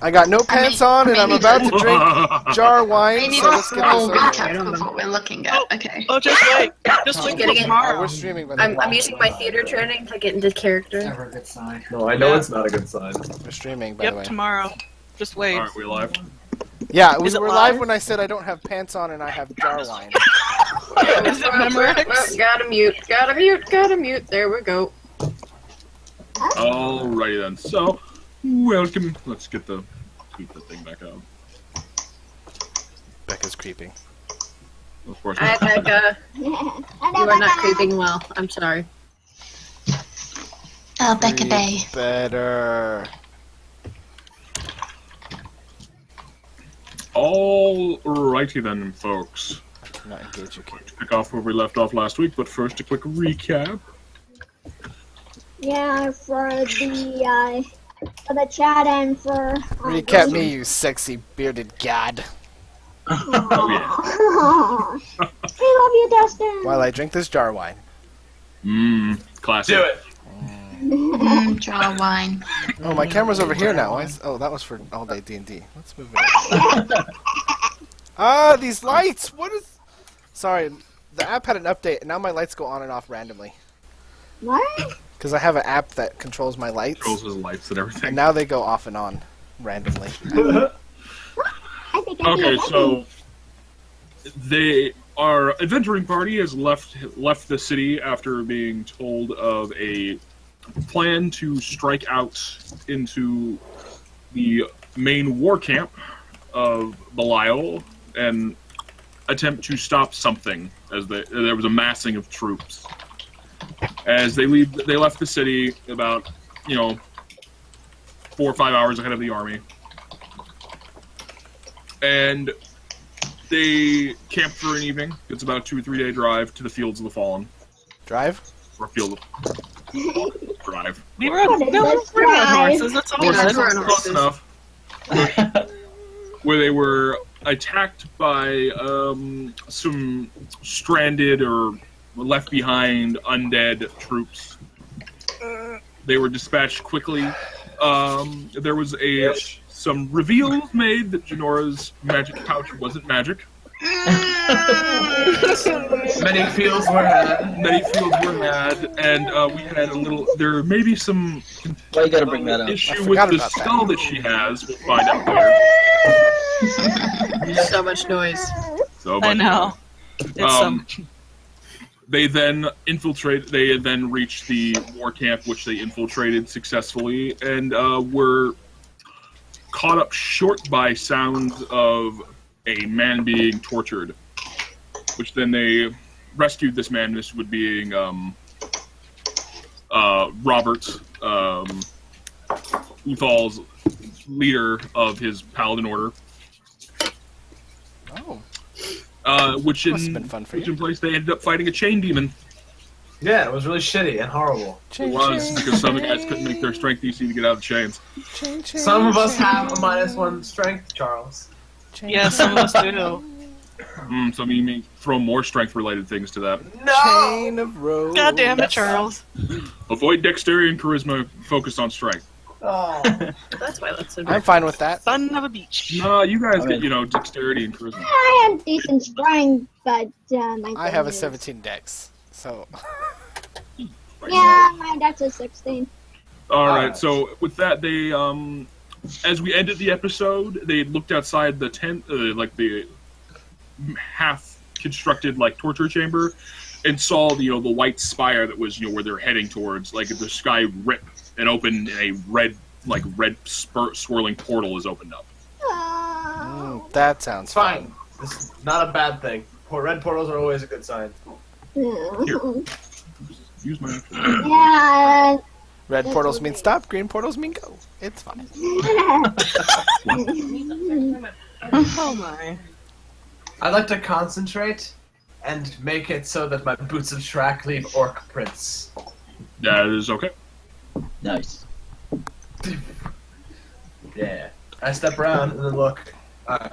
I got no pants on, and I'm about to drink jar wine, We need so a let's get this full over. recap of what we're looking at. Okay. Oh, just wait. Just wait Getting till it. tomorrow. We're streaming, by the way. I'm using my theater training to get into character. Never a good sign. No, I know Yeah. it's not a good sign. We're streaming, by the way. Yep, tomorrow. Just wait. Alright, we live? Yeah, we Is it were live live? when I said I don't have pants on and I have jar wine. Is it Memorex? Gotta mute. There we go. Alrighty then. So, welcome. Let's get the tweet the thing back out. Becca's creeping. Of course. Hi, Becca. You are not creeping well. I'm sorry. Oh, Becca Day. Creep better. Alrighty then, folks. I cannot engage you, kid. Pick off where we left off last week, but first a quick recap. Yeah, for the chat and for Recap me, you sexy bearded god. Oh I love you, Dustin. While I drink this jar wine. yeah. Classic. Do it. Draw wine. Oh, my camera's over here now. Why is... Oh, that was for all day D&D. Let's move it. Ah, these lights! What is... Sorry, the app had an update, and now my lights go on and off randomly. What? Because I have an app that controls my lights, Controls his lights and everything. and now they go off and on randomly. I think I Okay, did. so our adventuring party has left the city after being told of a plan to strike out into the main war camp of Belial and attempt to stop something, as there was a massing of troops. As they left the city about 4 or 5 hours ahead of the army, and they camped for an evening. It's about a 2 or 3 day drive to the Fields of the Fallen, Drive? or Field of Drive. We rode What is no, this we're on ride? horses. That's all Close good. we're on enough. horses. Close enough. Where they were attacked by some stranded or left behind undead troops. They were dispatched quickly. There was some reveals made that Janora's magic pouch wasn't magic. Many fields were had. Many fields were had, and we had a little. There may be some Why you gotta bring that up? issue I with forgot the about that. skull that she has. We'll find out later. So much noise. So, I but, know. It's They then They then reached the war camp, which they infiltrated successfully, and were caught up short by sounds of a man being tortured. Which then they rescued this man. This would being Robert, Uthal's leader of his paladin order. Oh. Which Must have been fun for you. in place they ended up fighting a chain demon. Yeah, it was really shitty and horrible. It was because some of the guys couldn't make their strength DC to get out of the chains. Some of us have a -1 strength, Charles. yeah, some of us do. So you may throw more strength-related things to that. No! Chain of rose. God damn it, Charles. Avoid dexterity and charisma. Focus on strength. Oh. That's why that's so I'm fine with that. Son of a beach. No, you guys get dexterity and charisma. I have decent strength, but my I have a thing is- 17 dex, so... Yeah, my dex is 16. All right. So with that, they as we ended the episode, they looked outside the tent, like the half-constructed torture chamber, and saw the white spire that was where they're heading towards. Like the sky rip and open, and a red swirling portal is opened up. That sounds Fine. fun. This is not a bad thing. Red portals are always a good sign. Use my. Yeah. Red portals mean stop, green portals mean go. It's fine. Oh my. I like to concentrate and make it so that my boots of track leave orc prints. That is okay. Nice. Yeah. I step around and then look.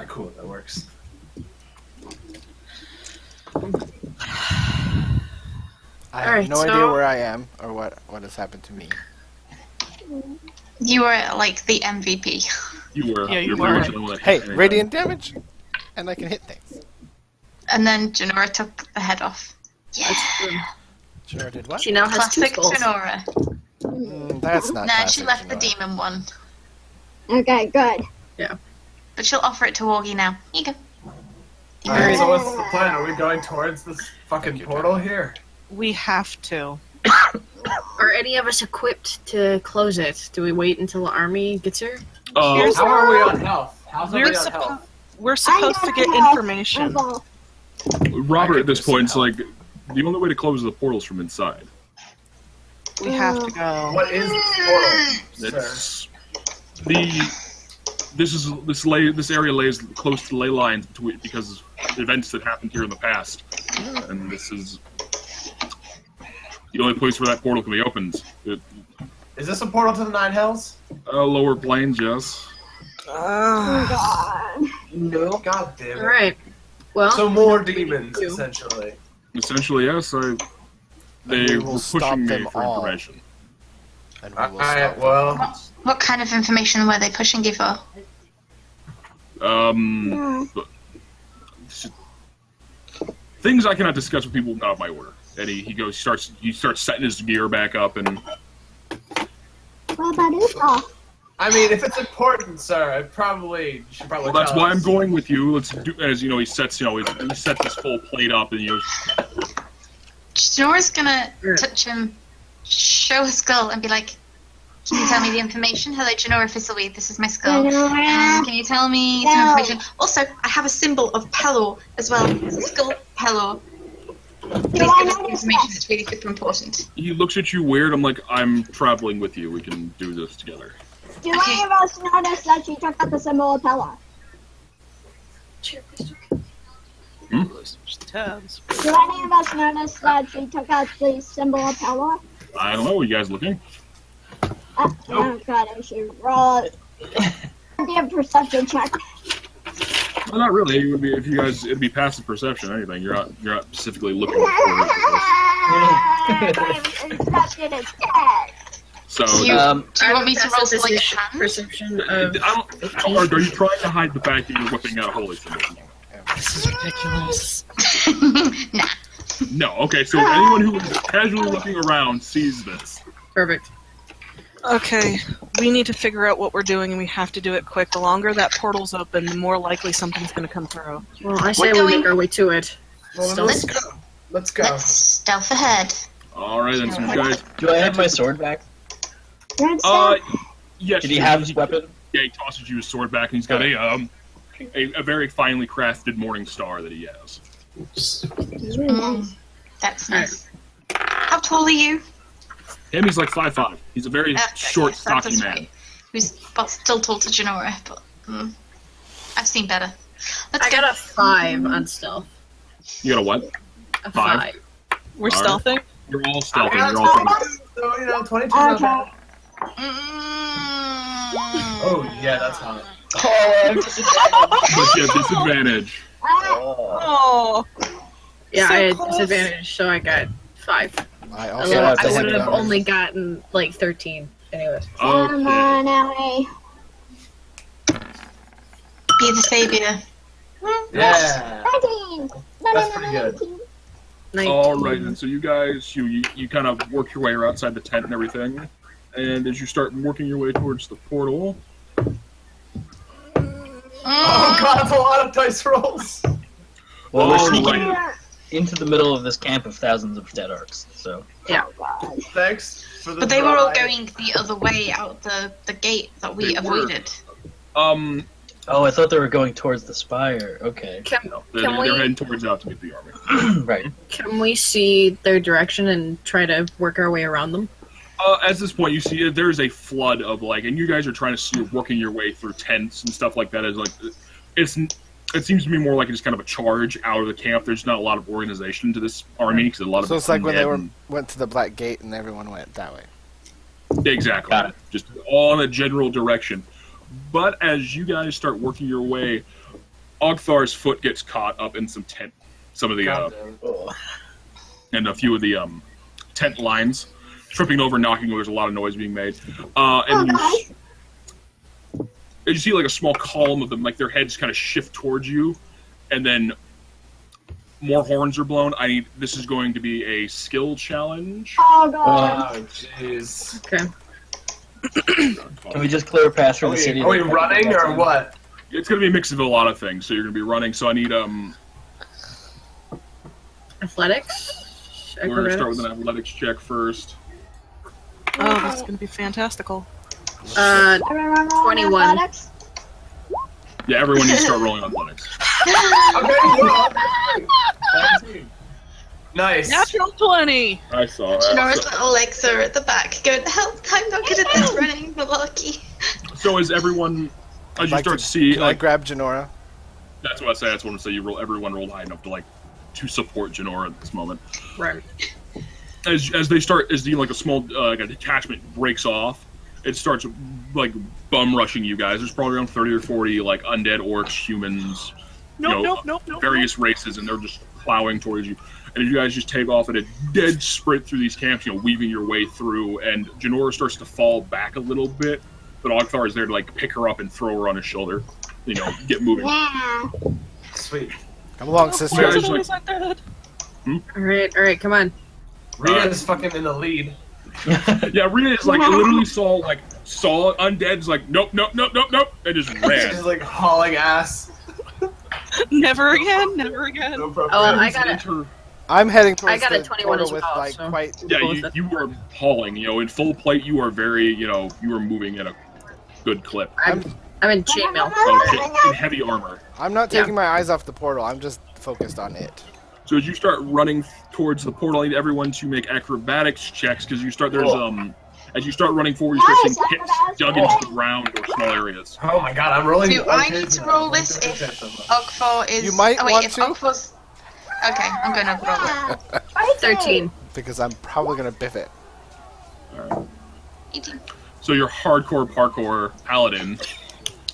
Cool, that works. I have Alright, no idea so- where I am or what has happened to me. You were like the MVP. You were. Yeah, you You're pretty were. much the only one that Hey, hit anything. radiant damage, and I can hit things. And then Janora took the head off. Yeah. Sure did what? She now has two Classic skulls. Janora. That's not. Nah, she classic, left the Janora. demon one. Okay, good. But she'll offer it to Augie now. Here you go. Alright, so what's the plan? Are we going towards this fucking portal here? We have to. Are any of us equipped to close it? Do we wait until the army gets here? Here's- How are we on health? How's We're, everybody on suppo- health? we're supposed to get information. Robert, at this point, it's like the only way to close the portal is from inside. We have to go. What is this portal, sir? It's this area lays close to ley lines because of events that happened here in the past, and this is the only place where that portal can be opened. Is this a portal to the Nine Hells? Lower planes, yes. No. God damn it. Alright. Well, So more demons, do? essentially. Essentially, yes. They we were will stop pushing me them for all. information. And we will Alright, stop. well, What kind of information were they pushing you for? But- things I cannot discuss with people not of my order. And he starts setting his gear back up, and What about Uta? I mean, if it's important, sir, I probably should probably. well, that's tell why I'm us. going with you. Let's do as he sets he sets this full plate up, and Janora's gonna Sure. touch him, show her skull, and be like, "Can you tell me the information? Hello, Janora Thistleweed. This is my skull. Can you tell me some No. information? Also, I have a symbol of Pelor as well. It's a skull Pelor. Please Do give I us the notice information. that? It's really super important." he looks at you weird. I'm like, I'm traveling with you. We can do this together. Do any of us notice that she took out the symbol of Pella? Tabs. Do any of us notice that she took out the symbol of Pella? I don't know. Are you guys looking? Oh god, I should roll a perception check. Well, not really. It would be if you guys. It'd be passive perception. Anything. You're not specifically looking for Perception is 10. So. Do you Um, want me to roll for like a perception, hand? perception I of don't, are you trying to hide the fact that you're whipping out holy symbol? This is ridiculous. Nah. No. Okay. So anyone who is casually looking around sees this. perfect. Okay, we need to figure out what we're doing, and we have to do it quick. The longer that portal's open, the more likely something's going to come through. Well, I say We're we going- make our way to it. Well, Stealth. let's go. Let's go. Let's stealth ahead. All right. Then, so you guys. do I have my sword back? Red Yes. Did he have his weapon? Yeah, he tosses you his sword back, and he's got a very finely crafted morning star that he has. That's nice. How tall are you? Him, he's like 5'5". He's a very Okay, short, yes, that stocky does man. right. Who's well, still tall to Janora, but I've seen better. Let's I go. got a 5 on stealth. You got a what? A 5? 5. We're All right. stealthing? You're all stealthing. Yeah, You're all trying to... so 22 not Okay. bad. Mm. Oh yeah, that's hot. But you have disadvantage. Oh, Yeah, So I had close. disadvantage, so I got 5. I Although also have I would have disadvantage. only gotten like 13. Anyways. Come Okay. on, Ellie. Be the savior. Yeah. 19! No, That's pretty good. 19. 19. All right, then. So you guys, you kind of work your way outside the tent and everything, and as you start working your way towards the portal, Oh god, that's a lot of dice rolls. Well, we're All sneaking right. into the middle of this camp of thousands of dead orcs, so. Thanks for the. But they were all ride. going the other way out the gate that we They were. avoided. Oh, I thought they were going towards the spire. Okay. no, Can they're we- heading towards out to meet the army. Right. Can we see their direction and try to work our way around them? At this point, you see there's a flood of and you guys are trying to see, working your way through tents and stuff like that. It seems to be more like it's kind of a charge out of the camp. There's not a lot of organization to this army because a lot of So it's like when they undead went to the Black Gate and everyone went that way. exactly, Got it. just all in a general direction. But as you guys start working your way, Ogthar's foot gets caught up in some of the God damn. Oh. and a few of the tent lines, tripping over, knocking over. There's a lot of noise being made, and you see like a small column of them, like their heads kind of shift towards you, and then more horns are blown. This is going to be a skill challenge. Oh god. Oh, jeez. Okay. Can we just clear past from the city? Are we running or what? It's going to be a mix of a lot of things. So you're going to be running. So I need Athletics? we're going to start with Acrobatics? an athletics check first. Oh, that's going to be fantastical. 21. Athletics? Yeah, everyone needs to start rolling athletics. Okay, well, 17. Nice. Natural 20! I saw Janora's that. little legs are at the back going, help, I'm not good at this running, malarkey. So as everyone, as you Like start to see, Can I like grab Janora? that's what I say. That's what I say. Everyone rolled high enough to support Janora at this moment. Right. As like a small like a detachment breaks off, it starts like bum rushing you guys. There's probably around 30 or 40 like undead orcs, humans, Nope. various races, and they're just plowing towards you. And you guys just take off at a dead sprint through these camps, weaving your way through. And Janora starts to fall back a little bit, but Ogthar is there to like pick her up and throw her on his shoulder. Get moving. Yeah. Sweet. Come along, Yeah, sister. it's Always like that. Alright, come on. Rita's fucking in the lead. Yeah, Rita is like literally saw undead's like nope, and just She's ran. like hauling ass. Never again. No problem. Oh, I got it. Enter- I'm heading towards got a the 21 portal as with well, like so- quite. Yeah, you are hauling. In full plate, you are very, you are moving at a good clip. I'm in chainmail. In heavy armor. I'm not taking my eyes off the portal. I'm just focused on it. So as you start running towards the portal, I need everyone to make acrobatics checks because as you start running forward, you start seeing pits dug into the ground or small areas. Oh my god, I'm rolling. Do I need to roll this if Ogfor is... You might oh wait, want if to. Ogfor's... Okay, I'm gonna roll it. 13. Because I'm probably gonna biff it. 18. So your hardcore parkour paladin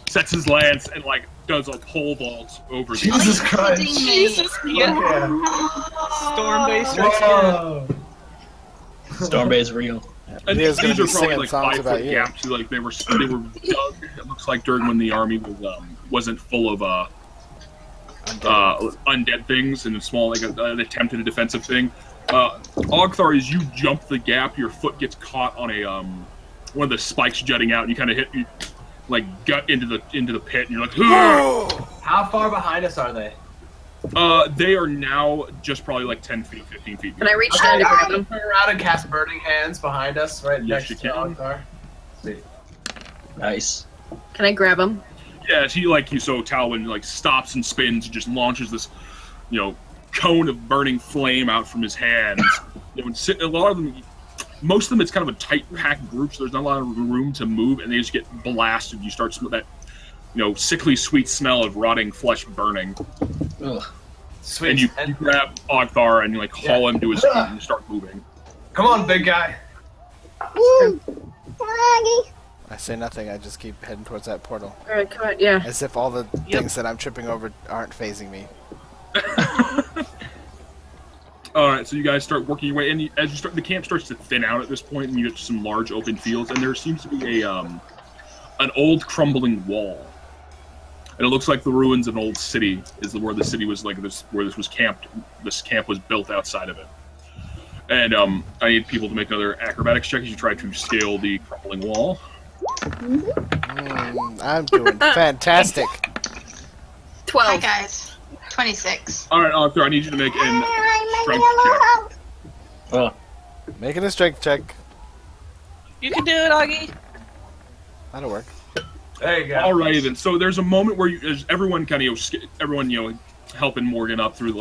sets his lance and does a pole vault over the. Jesus Christ. Kidding me? Jesus, yeah. Stormbase strikes again. Whoa. Stormbase is real. And Leah's gonna these be are probably singing songs 5 about foot you. gaps. They were dug. It looks like during when the army wasn't full of undead things and small an attempt at a defensive thing. Ogthar, as you jump the gap, your foot gets caught on a one of the spikes jutting out, and you kind of hit gut into the pit, and you're like, "Ugh!" How far behind us are they? They are now just probably 10 feet, 15 feet. Can I reach Okay, down to I'm grab gonna them? turn around and cast Burning Hands behind us, right Yes, next you to can. Ogthar. Sweet. Nice. Can I grab them? Yeah, so Talwyn stops and spins and just launches this, cone of burning flame out from his hands. A lot of them, most of them, it's kind of a tight packed group, so there's not a lot of room to move, and they just get blasted. You start that, sickly sweet smell of rotting flesh burning, Ugh. Sweet. and you grab Ogthar and you haul him to his feet and start moving. Come on, big guy. Woo! Maggie. I say nothing. I just keep heading towards that portal, Alright, come on, yeah. as if all the things that I'm tripping over aren't phasing me. All right, so you guys start working your way, and as you start, the camp starts to thin out at this point, and you get to some large open fields, and there seems to be an old crumbling wall, and it looks like the ruins of an old city is where the city was where this was camped. This camp was built outside of it, and I need people to make another acrobatics check as you try to scale the crumbling wall. I'm doing fantastic. 12. Hi guys. 26. All right, Arthur, I need you to make an strength check. Oh, Making a strength check. You can do it, Augie. That'll work. There you go. Alrighty then. So there's a moment where there's everyone kind of helping Morgan up through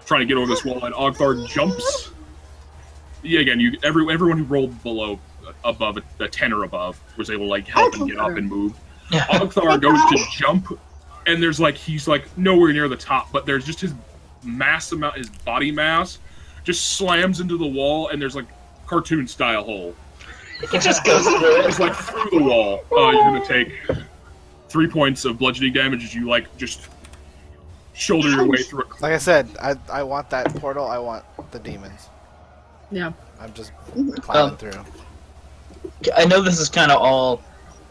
trying to get over this wall, and Ogthar jumps. Yeah, again, everyone who rolled above a 10 or above was able to help and get up and move. Ogthar goes to jump, and there's he's nowhere near the top, but there's just his body mass just slams into the wall, and there's cartoon style hole. it just goes through it. It's through the wall. You're gonna take 3 points of bludgeoning damage as you just shoulder your way through it. Like I said, I want that portal. I want the demons. Yeah. I'm just climbing through. I know this is kind of all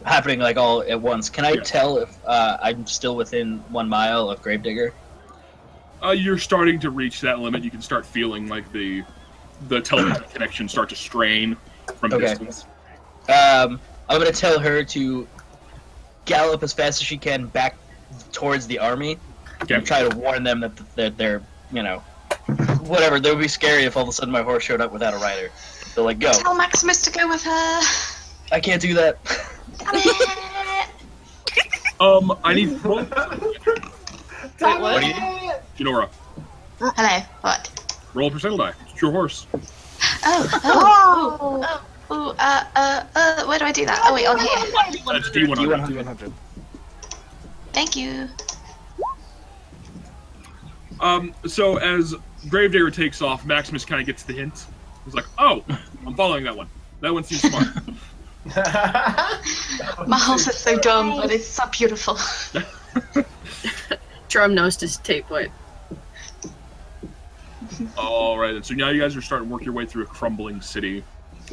happening like all at once. Can I Yeah. tell if I'm still within 1 mile of Gravedigger? You're starting to reach that limit. You can start feeling like the telepathic connection start to strain from Okay. distance. I'm gonna tell her to gallop as fast as she can back towards the army. Okay. And try to warn them that they're, you know, whatever. They would be scary if all of a sudden my horse showed up without a rider. They're like, go. Tell Maximus to go with her. I can't do that. Damn it. I need roll. What do you? Genora, Hello. What? roll a percentile die. It's your horse. Where do I do that? Oh wait, on here. That's D100. D100. Thank you. So as Gravedigger takes off, Maximus kind of gets the hint. He's like, "Oh, I'm following that one. That one seems smart." My horse is so dumb, but it's so beautiful. Drum knows to take what. All right, and so now you guys are starting to work your way through a crumbling city,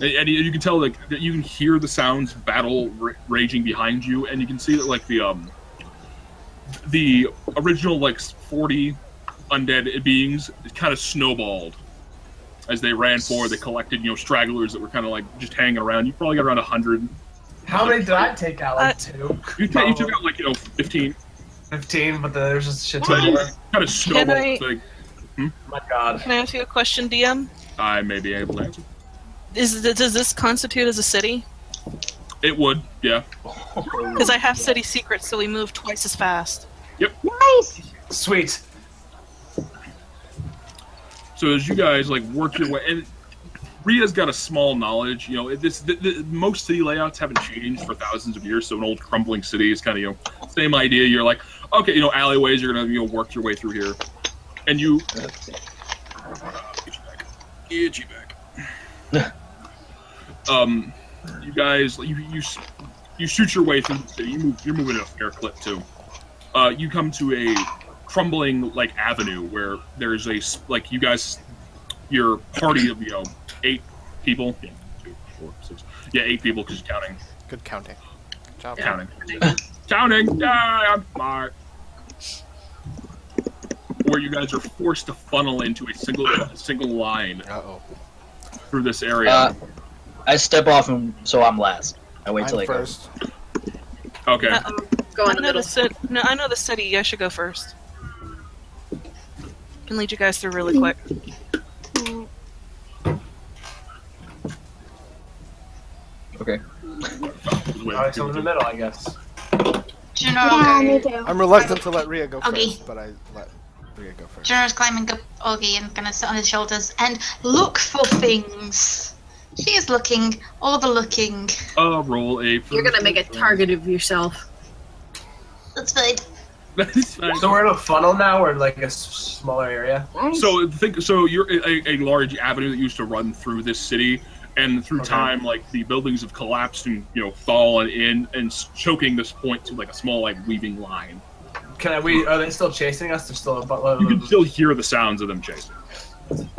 and you can tell like that you can hear the sounds of battle raging behind you, and you can see that like the original like 40 undead beings kind of snowballed as they ran forward. They collected stragglers that were kind of like just hanging around. You probably got around 100. How many did I take out? Like 2? You took out like 15. 15, but there's just shit ton more. Kind of snowballed. I- Like, Oh my god. Can I ask you a question, DM? I may be able to answer. Does this constitute as a city? It would, yeah. Because I have city secrets, so we move twice as fast. Nice. Sweet. So as you guys like work your way, and Ria's got a small knowledge. Most city layouts haven't changed for thousands of years. So an old crumbling city is kind of same idea. You're like, okay, alleyways. You're gonna work your way through here, and you get you back. You guys, you shoot your way through the city. You're moving at a fair clip too. You come to a crumbling like avenue where there's you guys, your party of 8 people. Yeah, 2, 4, 6. Yeah, 8 people because you're counting. Good counting. Good job. Counting. Counting. Yeah, I'm smart. Where you guys are forced to funnel into a single line Uh-oh. through this area. I step off, and so I'm last. I wait till I'm they go. first. Okay. Go in the middle. I know the city. You guys should go first. Can lead you guys through really quick. Okay. Alright, so in the middle, I guess. General Yeah, me go. too. I'm reluctant to let Ria go Okay. first, but I let Ria go first. General's climbing up Augie and gonna sit on his shoulders and look for things. She is looking, all the looking. Roll a. You're gonna make a target of yourself. That's fine. That's fine. So we're in a funnel now, or like a smaller area? Nice. So you're a large avenue that used to run through this city, and through Okay. time, like the buildings have collapsed and fallen in and choking this point to like a small like weaving line. Are they still chasing us? They're still a You can still hear the sounds of them chasing.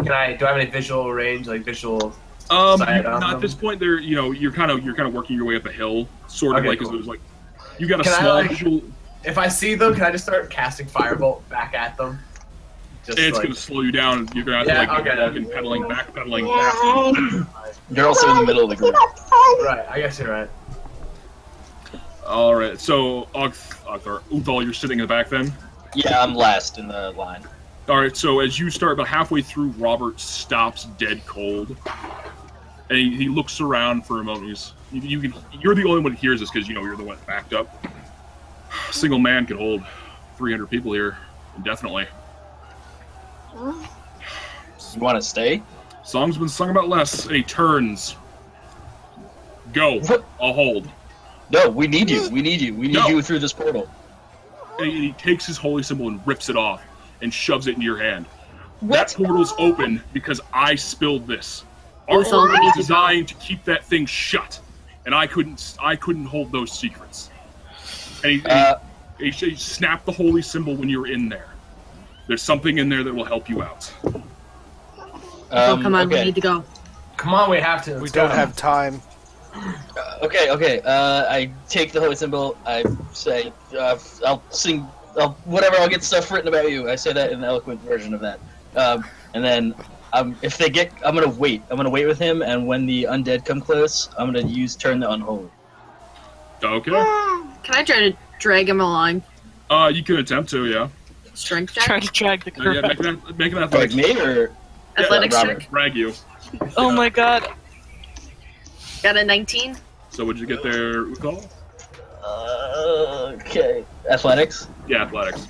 do I have any visual range, like visual? Not Side on at them. this point. They're you're kind of working your way up a hill, sort of Okay, like cool. as it was like you got a Can I, small like- visual. If I see them, can I just start casting firebolt back at them? Just It's like, gonna slow you down. You're gonna have Yeah, to like okay. walking, pedaling, backpedaling. Yeah. You're also in the middle of the group. right. I guess you're right. All right. So Uthal, you're sitting in the back then. Yeah, I'm last in the line. All right, so as you start about halfway through, Robert stops dead cold, and he looks around for a moment. You're the only one that hears this because you're the one that backed up. A single man can hold 300 people here indefinitely. You want to stay? Song's been sung about less, and he turns. Go. What? I'll hold. No, we need you. We need you. We need No. you through this portal. And he takes his holy symbol and rips it off and shoves it into your hand. What? That portal's open because I spilled this. Our That's all we order need was to designed to keep that thing shut, and I couldn't hold those secrets. And he snapped the holy symbol when you were in there. There's something in there that will help you out. Oh, come on, we okay. need to go. Come on, we have to. We Let's don't go. have time. Okay. I take the holy symbol. I say, I'll sing, I'll get stuff written about you. I say that in an eloquent version of that. And then, if they get, I'm gonna wait. I'm gonna wait with him, and when the undead come close, I'm gonna use turn the unholy. Okay. Can I try to drag him along? You can attempt to, yeah. Strength Trying check? to drag the Yeah, crowd. make an Like athletics. me or Athletics Robert? check? Drag you. Oh my god. Got a 19? So would you get there, Recall? Okay. Athletics. Yeah, athletics.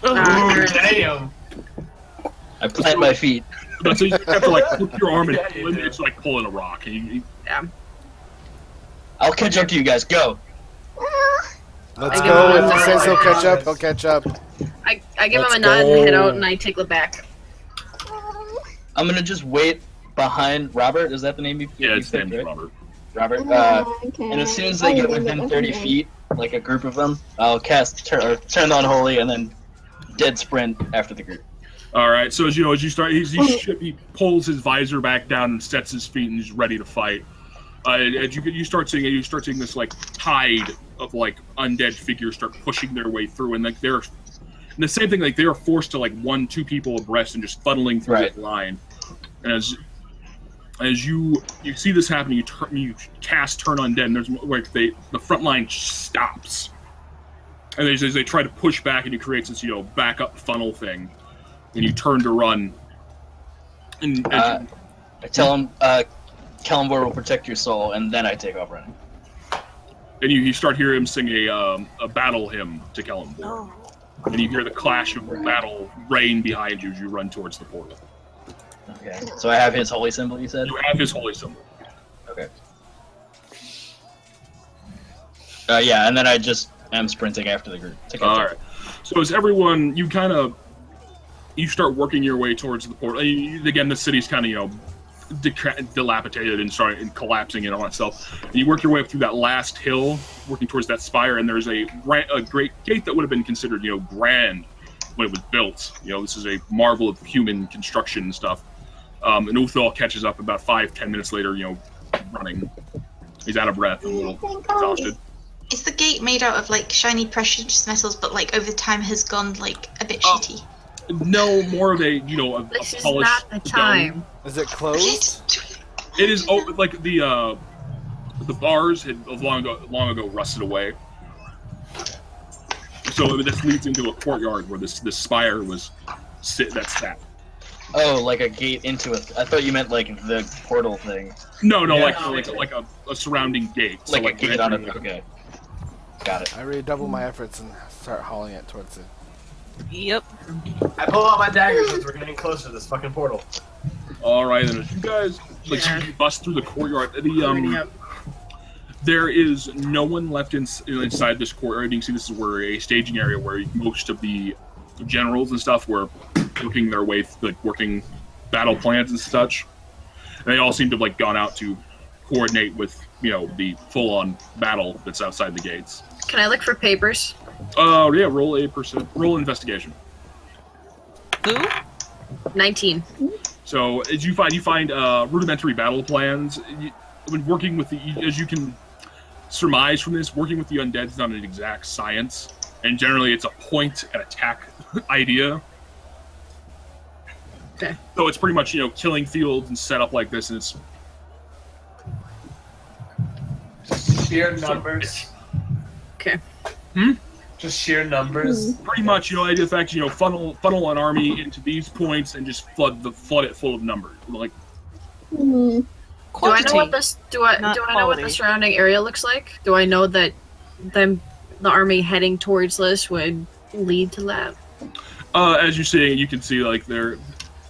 Damn. I plant my feet. But so you have to like flip your arm and it's like pulling a rock. And you, I'll catch up to you guys. Go. Let's I go. give him If a he says he'll nod. catch up, he'll catch up. I give Let's him a nod and go. head out, and I take the back. I'm gonna just wait behind Robert. Is that the name you? yeah, you it's picked, named right? Robert. Robert. Okay. And as soon as they get within 30 feet, like a group of them, I'll cast turn the unholy and then dead sprint after the group. All right. So as you start, he pulls his visor back down and sets his feet and he's ready to fight. As you start seeing this like tide of like undead figures start pushing their way through, and like and the same thing, like they are forced to like 1-2 people abreast and just funneling through Right. this line. And as you see this happen, you cast turn undead, and there's like the front line stops, and as they try to push back, and you create this backup funnel thing, and you turn to run. And I tell him, Kalimdor will protect your soul, and then I take off running. and you start hearing him sing a battle hymn to Kalimdor, and you hear the clash of battle rain behind you as you run towards the portal. Okay. So I have his holy symbol. You said. You have his holy symbol. Okay. Yeah, and then I just am sprinting after the group. To catch All up. right. So as everyone, you start working your way towards the portal. Again, the city's kind of dilapidated and collapsing and all that stuff. And you work your way up through that last hill, working towards that spire, and there's a great gate that would have been considered grand when it was built. This is a marvel of human construction and stuff. And Uthal catches up about 5-10 minutes later, running. He's out of breath and a little exhausted. Is the gate made out of like shiny precious metals, but like over time has gone like a bit shitty? No, more of a This a is polished not the stone. time. Is it closed? It is like the bars had long ago rusted away. So this leads into a courtyard where this spire was sat. Oh, like a gate into it. I thought you meant like the portal thing. No, Yeah. like a surrounding gate. So, Like a gate on it. Okay. Got it. I redouble my efforts and start hauling it towards it. Yep. I pull out my daggers as we're getting closer to this fucking portal. All right, then as you guys you bust through the courtyard, there is no one left inside this courtyard. You can see this is where a staging area where most of the generals and stuff were working their way, working battle plans and such. And they all seem to have gone out to coordinate with the full-on battle that's outside the gates. Can I look for papers? Oh yeah, roll investigation. Who? 19. So as you find rudimentary battle plans. When working with as you can surmise from this, working with the undead is not an exact science, and generally it's a point and attack idea. Okay. So it's pretty much killing fields and set up like this, and it's Sheer numbers. Okay. Just sheer numbers. pretty much idea the fact funnel an army into these points and just flood it full of numbers. Like Hmm. Do I know what Quantity. this? Do I not know what quality. the surrounding area looks like? Do I know that the army heading towards this would lead to that? as you see, you can see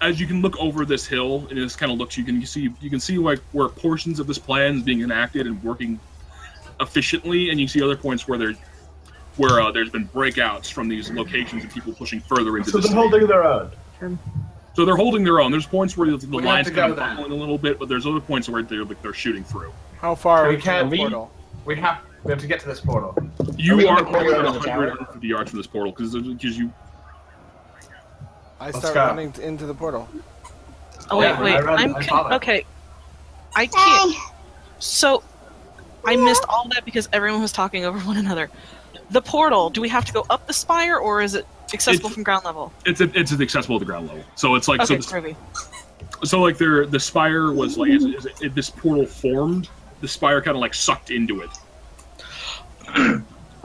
as you can look over this hill, and this kind of looks, you can see where portions of this plan is being enacted and working efficiently, and you see other points where there's been breakouts from these locations and people pushing further into So the they're city. holding their own. So they're holding their own. There's points where the We have lines to kind go of then. buckling a little bit, but there's other points where they're shooting through. How far are We we can't from the leave. portal? We have to get to this portal. You we in are the courtyard of the 100, tower? 150 yards from this portal because you. I Let's start go. running into the portal. Oh wait, Yeah, wait. I follow. Okay. I can't. Hey, So I missed all that because everyone was talking over one another. The portal. Do we have to go up the spire, or is it accessible from ground level? It's accessible at the ground level. So it's like Okay, so. groovy. So like the spire was like this portal formed. The spire kind of like sucked into it.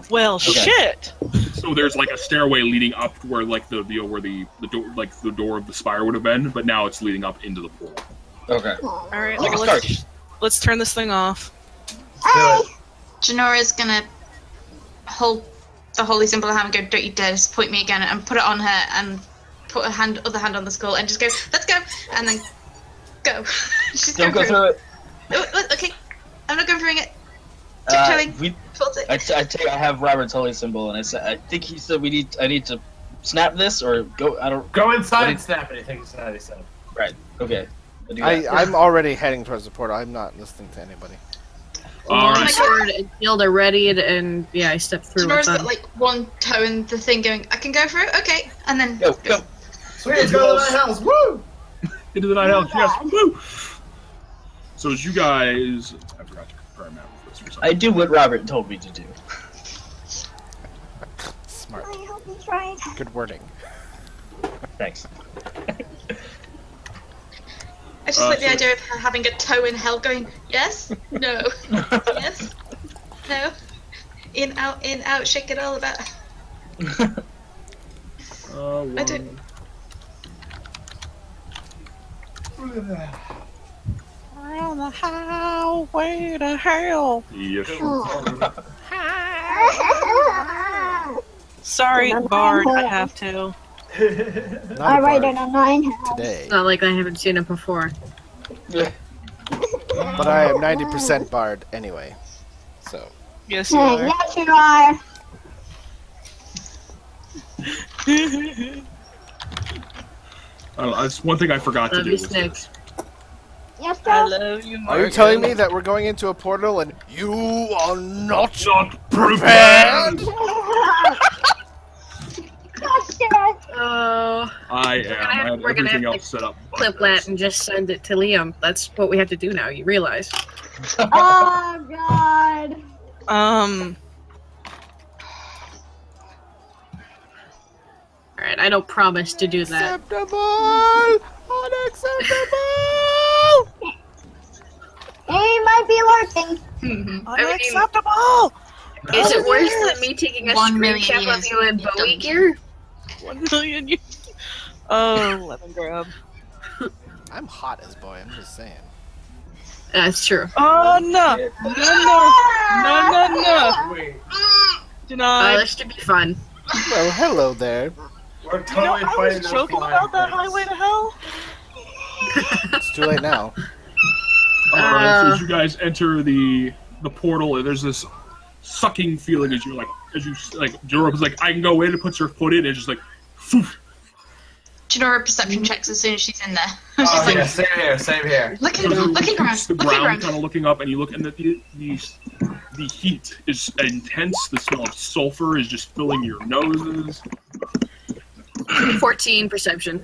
Well, shit. So there's like a stairway leading up where like the where the door like the door of the spire would have been, but now it's leading up into the portal. Okay. All right, Like a well, start. let's turn this thing off. hey, Janora's gonna hold the holy symbol of hammer and go, don't you dare just point me again, and put it on her and put her other hand on the skull and just go, let's go, and then go. She's Don't going go through it. Okay, I'm not going through it. Tiptoeing towards it. I have Robert's holy symbol, and I think he said I need to snap this or go. I don't. Go inside What and did- snap anything. He said. Right. Okay. I'll do that. I'm already heading towards the portal. I'm not listening to anybody. All right. Longsword and shield are readied, and yeah, I step through with Janora's them. got like one toe in the thing going, I can go through, okay, and then Go. Sweet, let's go to the lighthouse. Woo! Into the night out. Yes. God. Woo! So as you guys, I forgot to confirm that for this for some I do what Robert told me to do. Smart. I hope he's right. Good wording. Thanks. I just like the idea of her having a toe in hell going, yes, no, yes, no, in, out, shake it all about. I don't. On the highway to hell. Yes. Sorry, Bard. I have to. Not I a write bard it on 9 house. today, It's not like I haven't seen it before. but I am 90% bard anyway. So Yes, you Hey, are. yes, you are. I don't know, that's one thing I forgot to Love do. you, Was Snakes. Yes, I Joe. love you, are Morgan. you telling me that we're going into a portal and you are not prepared. prepared? Gosh, shit. Oh. I am. I had we're gonna everything have else set up. but Clip this. that and just send it to Liam. That's what we have to do now. You realize? Oh, God. All right, I don't promise to do that. Unacceptable! Unacceptable! He might be lurking. Unacceptable! Is it worse than me taking a 1 million screen cap of years you in you've done. Bowie gear? 1 million years. Oh, lemon grab. I'm hot as boy. I'm just saying. That's true. Oh, no. No. Wait, Denied. That should be fun. Well, hello there. we're You know, totally I fighting was those joking flying about that things. highway to hell. It's too late now. Alright, so as you guys enter the portal, there's this sucking feeling as you Joroba's like, I can go in and puts her foot in and it's just like, poof. Janora perception checks as soon as she's in there. Oh She's like, yeah, same here. looking You around, reach the ground, around. kind of looking up, and you look, and the heat is intense. The smell of sulfur is just filling your noses. 14 perception.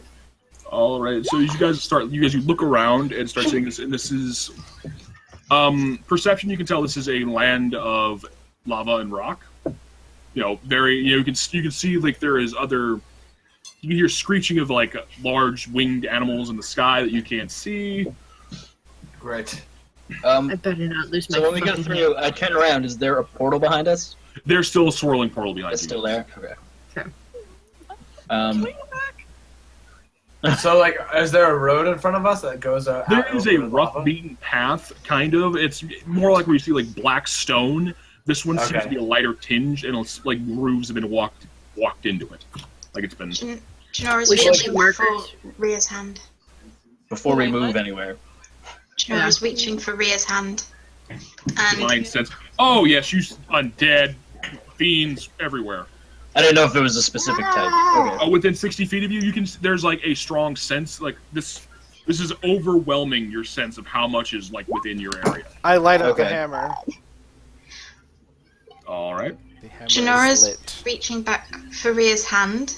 All right, so you look around and start seeing this, and this is perception. You can tell this is a land of lava and rock. You can see like there is other. You can hear screeching of like large winged animals in the sky that you can't see. Great. I better not lose my So when we go fucking through, I turn around. Is there a portal behind us? There's still a swirling portal behind It's you. still there. Okay. Okay. So, like, is there a road in front of us that goes out? There is a over the rough lava? beaten path, kind of. It's more like where you see like black stone. This one seems Okay. to be a lighter tinge, and it's like grooves have been walked into it, like it's been. Janora's We should reaching leave for markers. Ria's hand. Before we move anywhere. Janora's reaching for Ria's hand. And Mind sense. Oh yes, you undead fiends everywhere. I didn't know if it was a specific type. Okay. Oh, within 60 feet of you, you can. There's like a strong sense. Like this is overwhelming your sense of how much is like within your area. I light up the Okay. hammer. All right. The hammer is Janora's lit. reaching back for Ria's hand.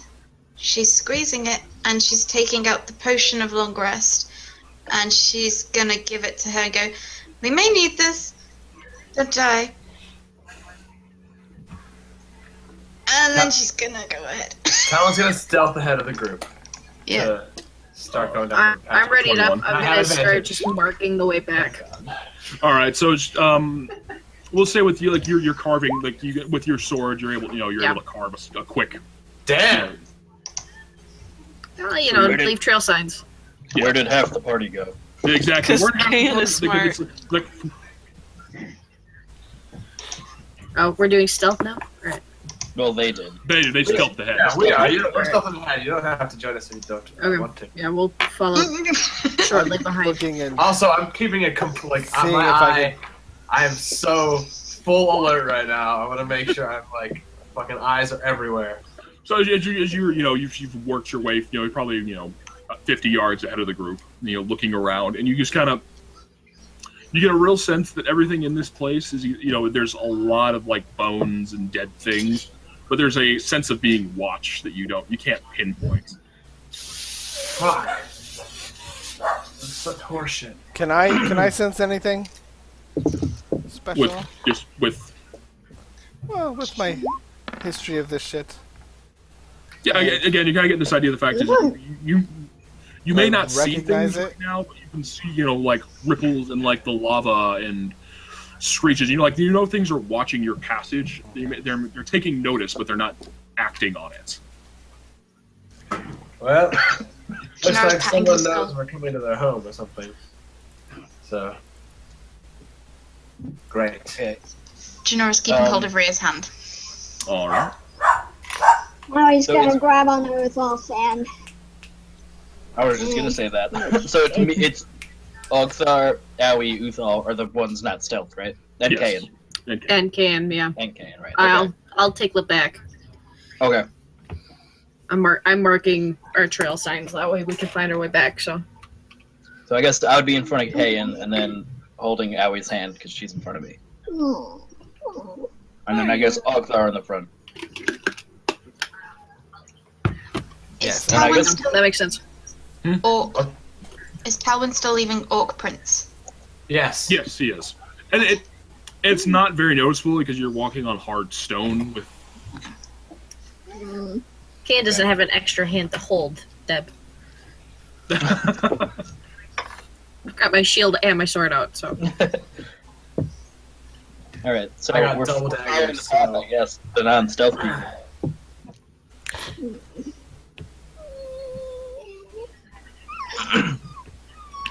She's squeezing it and she's taking out the potion of long rest. and she's gonna give it to her and go, "We may need this. Don't die." And then she's gonna go ahead. Talon's gonna stealth ahead of the group. Yeah. To start going down. the I'm ready to. I'm 21. I have gonna start advantage. just marking the way back. All right, so we'll say with you, like you're carving, like you with your sword, you're able, you're Yeah. able to carve a quick. Damn. Well, you know, Ready? leave trail signs. Where did half the party go? Yeah, exactly. 'Cause Where half the Kayan party- is because smart. it's, like, Oh, we're doing stealth now. All right. Well, they did. they stealthed ahead. Yeah, we are. We're stealthing ahead. You don't have to join us if you don't Okay. want to. Yeah, we'll follow shortly behind. Looking and Also, I'm keeping it like Seeing my if I eye. I am so full alert right now. I want to make sure I'm like fucking eyes are everywhere. So as you're you've worked your way, you're probably 50 yards ahead of the group, looking around, and you just kind of you get a real sense that everything in this place is there's a lot of like bones and dead things, but there's a sense of being watched that you can't pinpoint. Fuck. That's such horseshit. can I sense anything special? With Well, with my history of this shit. yeah, again, you kind of get this idea of the fact that you may I not see recognize things it. right now, but you can see like ripples and like the lava and screeches. Things are watching your passage. They're taking notice, but they're not acting on it. Well, looks know, like patting someone the knows skull. we're coming to their home or something. So, great. Okay. Janora's keeping hold of Rhea's hand. All right. Now he's So gonna it's- grab on there with all sand. I was just gonna say that. So it's Ogthar, Aoi, Uthal are the ones not stealth, right? And Yes. Kayan. Okay. And Cam, yeah. And Kayan, right? I'll take Lip back. Okay. I'm marking our trail signs. That way we can find our way back. So So I guess I would be in front of Kayan and then holding Aoi's hand because she's in front of me. Oh. And then I guess Ogthar in the front. Is And I Talwyn guess- still that makes sense. orc? Is Talwyn still leaving orc prints? Yes. Yes, he is, and it's not very noticeable because you're walking on hard stone with. Cam doesn't have an extra hand to hold. Deb. I've got my shield and my sword out. So All right, so I got we're double following daggers, the path, so- I guess, the non-stealth people.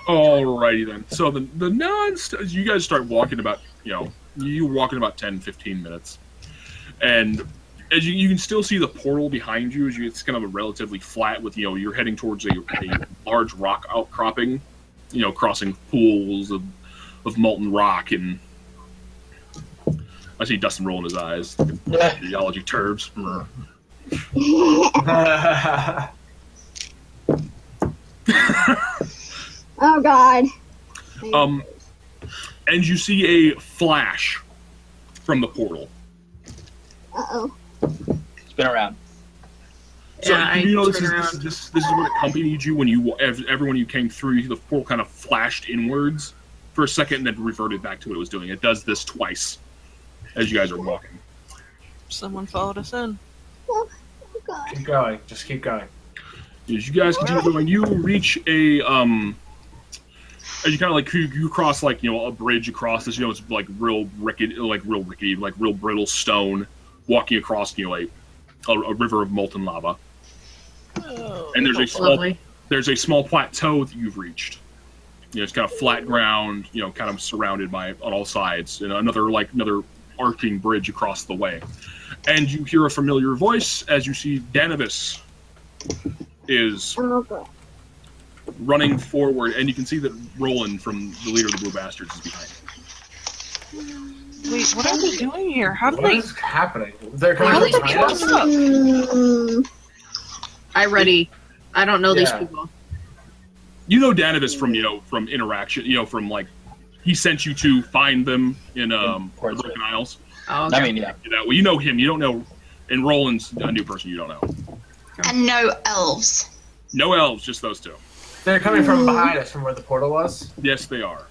Alrighty then. So the you guys start walking about you're walking about 10-15 minutes, and as you can still see the portal behind you as it's kind of a relatively flat with you're heading towards a large rock outcropping, crossing pools of molten rock, and I see Dustin rolling his eyes. Geology turbs. Oh god. And you see a flash from the portal. Uh-oh. Spin around. So Yeah, I this turn is around. this is what accompanied you when everyone you came through. The portal kind of flashed inwards for a second, and then reverted back to what it was doing. It does this twice as you guys are walking. Someone followed us in. Oh god. Keep going. Just keep going. As you guys continue going, you reach a as you kind of you cross a bridge across this. It's like real rickety, like real brittle stone, walking across a river of molten lava. Oh. And lovely. there's a small plateau that you've reached. It's kind of flat ground, kind of surrounded by on all sides, and another arcing bridge across the way. And you hear a familiar voice as you see Danavis is Oh god. running forward, and you can see that Roland from the leader of the Blue Bastards is behind. Wait, what are they doing here? How did What they? is happening? They're How coming did from they behind cross us? up? I ready. I don't know these Yeah. people. You know Danavis from interaction, from he sent you to find them in the Portsmouth. Broken Isles. Oh, okay. I mean, yeah. Well, you know him. You don't know, and Roland's a new person you don't know. And no elves. No elves, just those two. They're coming from behind us, from where the portal was. Yes, they are.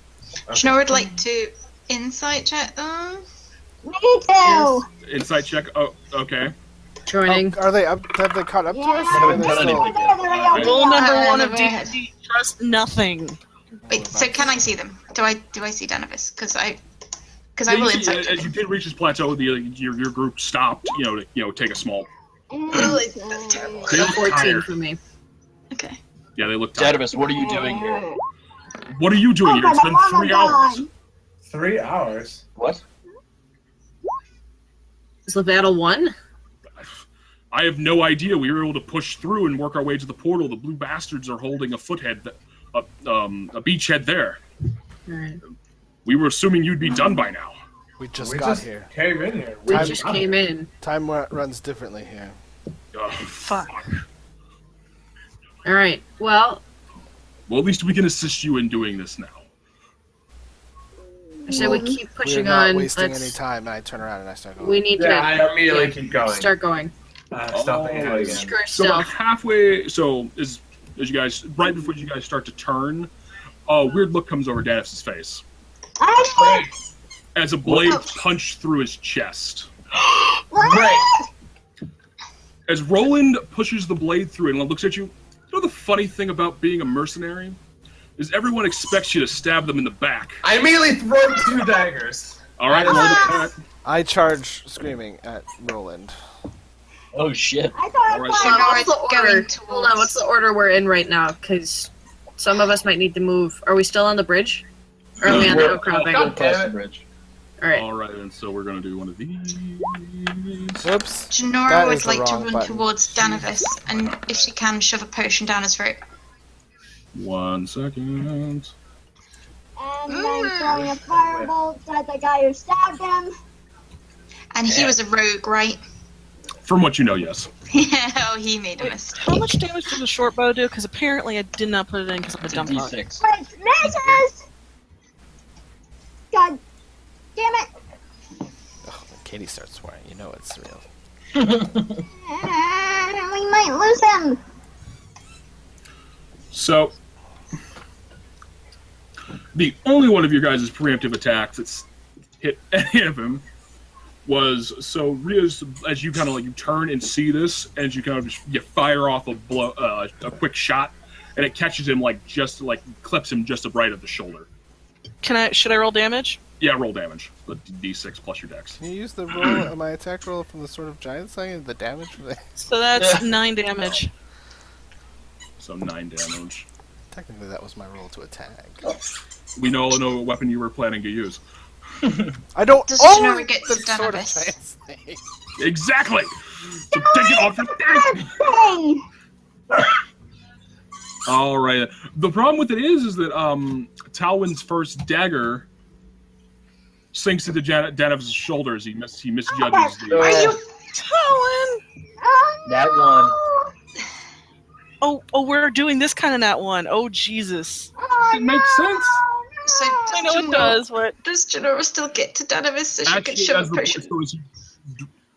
Shinora would like to insight check them. Me too. Insight check. Oh, okay. Joining. Are they up? Have they caught up to us? Yeah. Or are they Haven't done still- anything yet. Rule number Uh, one of never had. D&D: trust nothing. Wait, so can I see them? Do I see Danavis? Because I Yeah, will you see, insight check as you did reach this plateau, your group stopped. To take a small. That's terrible. They look 14 tired. for me. Okay. Yeah, they look tired. Jadavis, what are you doing here? What are you doing here? It's been 3 hours. 3 hours. What? Is the battle won? I have no idea. We were able to push through and work our way to the portal. The blue bastards are holding a foothead, a beachhead there. Alright. We were assuming you'd be done by now. We just We got just here. came in here. We I'm- just came in. Time runs differently here. Ugh, Fuck. Alright, well, Well, at least we can assist you in doing this now. I said we keep We're pushing not on. wasting Let's- any time, and I turn around and I start going. We need Yeah, to I immediately keep going. start going. Stop it Alright. again. Screw So about stealth. halfway, as you guys, right before you guys start to turn, a weird look comes over Danis's face I as a blade punched through his chest. Great. As Roland pushes the blade through it and looks at you, you know the funny thing about being a mercenary? Is everyone expects you to stab them in the back. I immediately throw 2 daggers. Alright, roll the attack. I charge screaming at Roland. Oh shit. thought I Alright, was so- Shinora What's is the order? going Hold on, what's the order we're in right now? Because some of us might need to move. Are we still on the bridge? Or are we on the We're- outcropping? we're God across damn the it. bridge. Alright. Alright, and so we're gonna do one of these. Whoops. Shinora That would is the like to wrong run button. towards Danavis, and if she can, shove a potion down his throat. 1 second. And I'm throwing a firebolt at the guy who stabbed him. And he was a rogue, right? From what you know, yes. Oh, he made a mistake. How much damage does a short bow do? Because apparently I did not put it in because I'm a It's a dumb fuck. D6. But it misses! God damn it! Oh, when Katie starts swearing, you know it's real. We might lose him! So, the only one of your guys' preemptive attacks that's hit any of him was, so Ria's, as you kind of like, you turn and see this, and you kind of just, you fire off a quick shot, and it catches him just clips him just right at the shoulder. Should I roll damage? Yeah, roll damage. The D6 plus your dex. Can you use the roll, my attack roll from the Sword of Giants thing and the damage from the... So that's Yeah. 9 damage. So 9 damage. Technically, that was my roll to attack. We all know what weapon you were planning to use. I don't Does own Shinora get the to Sword of Danavis? Giants thing. Exactly! So take it off your deck! Hey! All right. The problem with it is that Talwyn's first dagger sinks into Danavis' shoulders. He misjudges the. Are you? Talon! Oh, That no! Oh, we're doing this kind of nat one. Oh, Jesus. Oh, It makes no! sense. So I know it does, but Does Janora still get to Danavis so she can Actually, shove as a the potion? so as he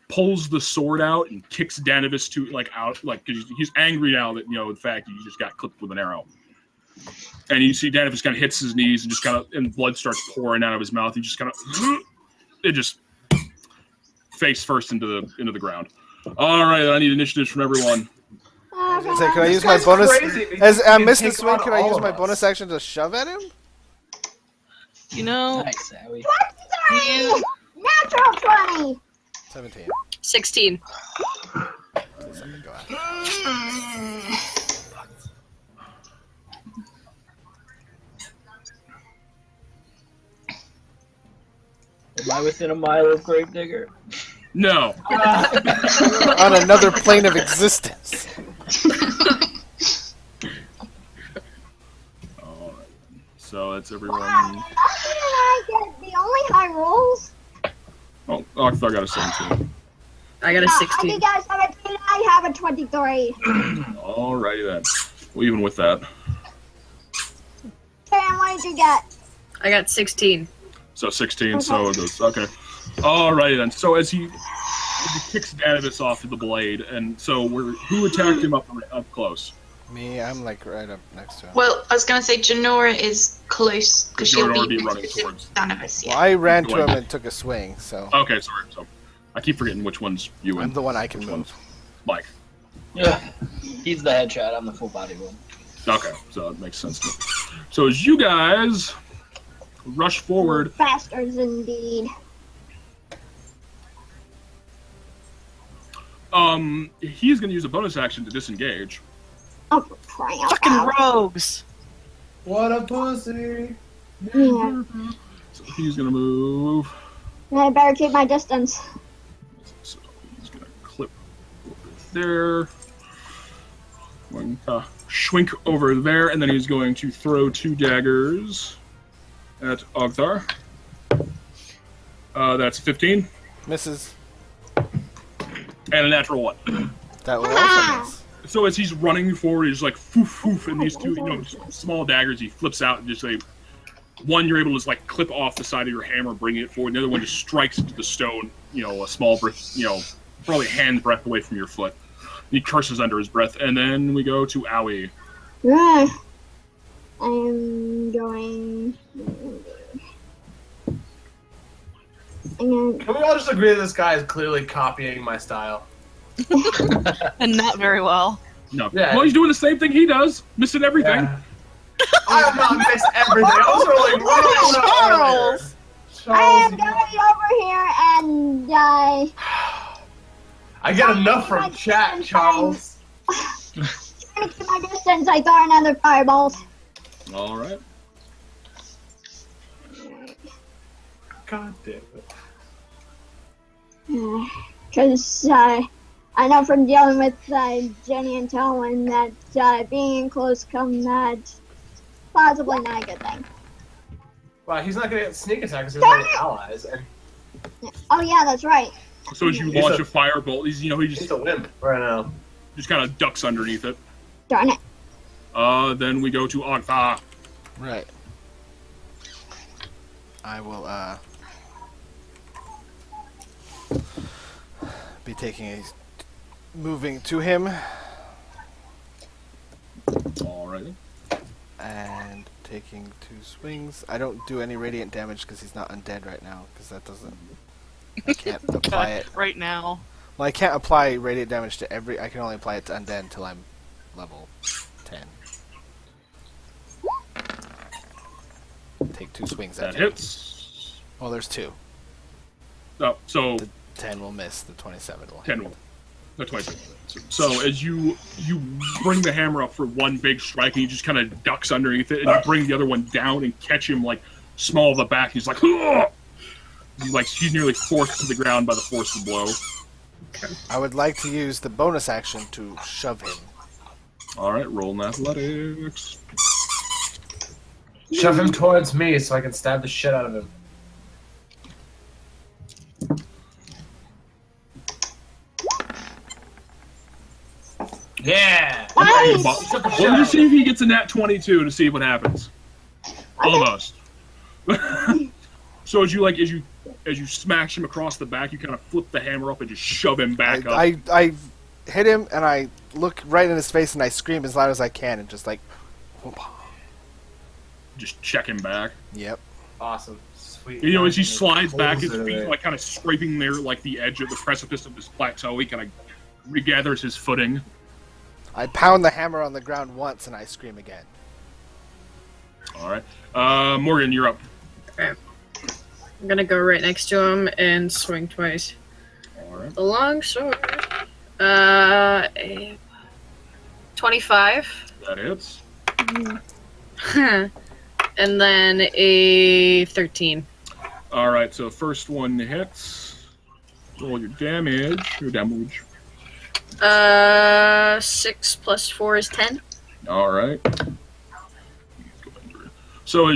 pulls the sword out and kicks Danavis to out, because he's angry now that in fact he just got clipped with an arrow. And you see Danavis kind of hits his knees and just and blood starts pouring out of his mouth. He just it just face first into the ground. All right, I need initiatives from everyone. Okay. Say, can I This use my guy's bonus? crazy because As I he missed can the take swing, on can I all use of my us. bonus action to shove at him? you know, Nice, Howie. 23! Natural 20! 17. 16. Please let me go out. Am I within a mile of Gravedigger? No. On another plane of existence. All right. So that's everyone. Wow, did I get the only high rolls? Oh, Octhar got a 17. I got a I 16. think I 17, I have a 23. Alrighty then. Well, even with that. Sam, what did you get? I got 16. So 16, so it goes. Okay. Alrighty then. So as he kicks Danavis off of the blade, and so who attacked him up close? Me, I'm like right up next to him. Well, I was going to say Janora is close because she'll You're be already running with towards- Danovus, Well, yeah. I ran to him and took a swing, so Okay, sorry. So I keep forgetting which one's you I'm and the one I can move. Mike. Yeah. He's the headshot. I'm the full body one. Okay, so that makes sense. So as you guys rush forward, Bastards indeed. he's going to use a bonus action to disengage. Oh, for crying out Fucking loud. rogues! What a pussy! Yeah. So he's going to move. I better keep my distance. So he's going to clip over there. Going to schwink over there, and then he's going to throw 2 daggers at Ogthar. That's 15 Misses. and a natural 1. That will also miss. So as he's running forward, he's like foof foof, and these 2, small daggers he flips out and just like one you're able to just like clip off the side of your hammer, bring it forward. The other one just strikes into the stone, a small breath, probably a hand breadth away from your foot. He curses under his breath, and then we go to Owie. Yeah. I'm going. Can we all just agree that this guy is clearly copying my style? And not very well. No, Yeah. well, he's doing the same thing he does, missing everything. Yeah. I have not missed everything. I was rolling really well earlier. I am Charles, going over here and I get enough from chat, Charles. trying to keep my distance. I throw another fireball. All right. God damn it. Because I know from dealing with Jenny and Talon that being in close combat possibly not a good thing. Wow, he's not gonna get sneak attack because he doesn't have any allies, and Oh yeah, that's right. So as you He's launch a- a firebolt, he he's just a wimp right now. kind of ducks underneath it. Darn it. Then we go to Ogthar. Right. I will be moving to him All right. and taking 2 swings. I don't do any radiant damage because he's not undead right now, because that doesn't. I can't apply it. Right now. Well, I can't apply radiant damage to every. I can only apply it to undead until I'm level 10. Take 2 swings at That him. hits. Well, there's 2. Oh, so The 10 will miss. The 27 will. 10 will. No, 20. So as you bring the hammer up for one big strike, and he just kind of ducks underneath it, and you bring the other one down and catch him like small of the back. He's like, "Ugh!" He's nearly forced to the ground by the force of the blow. I would like to use the bonus action to shove him. All right, roll in athletics. Shove him towards me so I can stab the shit out of him. Yeah! Nice! Shut the shit Well, out let's of see him. if he gets a nat 22 to see what happens. Almost. So as you smash him across the back, you kind of flip the hammer up and just shove him back up. I hit him and I look right in his face and I scream as loud as I can and just like, whoop. Just check him back. Yep. Awesome. Sweet. As he slides back, his Pulls it feet away. like kind of scraping there, like the edge of the precipice of this plateau. He kind of regathers his footing. I pound the hammer on the ground once and I scream again. All right, Morgan, you're up. I'm gonna go right next to him and swing twice. All right, The long sword. 25. that hits. And then a 13. All right, so first one hits. Roll your damage. 6 plus 4 is 10. All right. So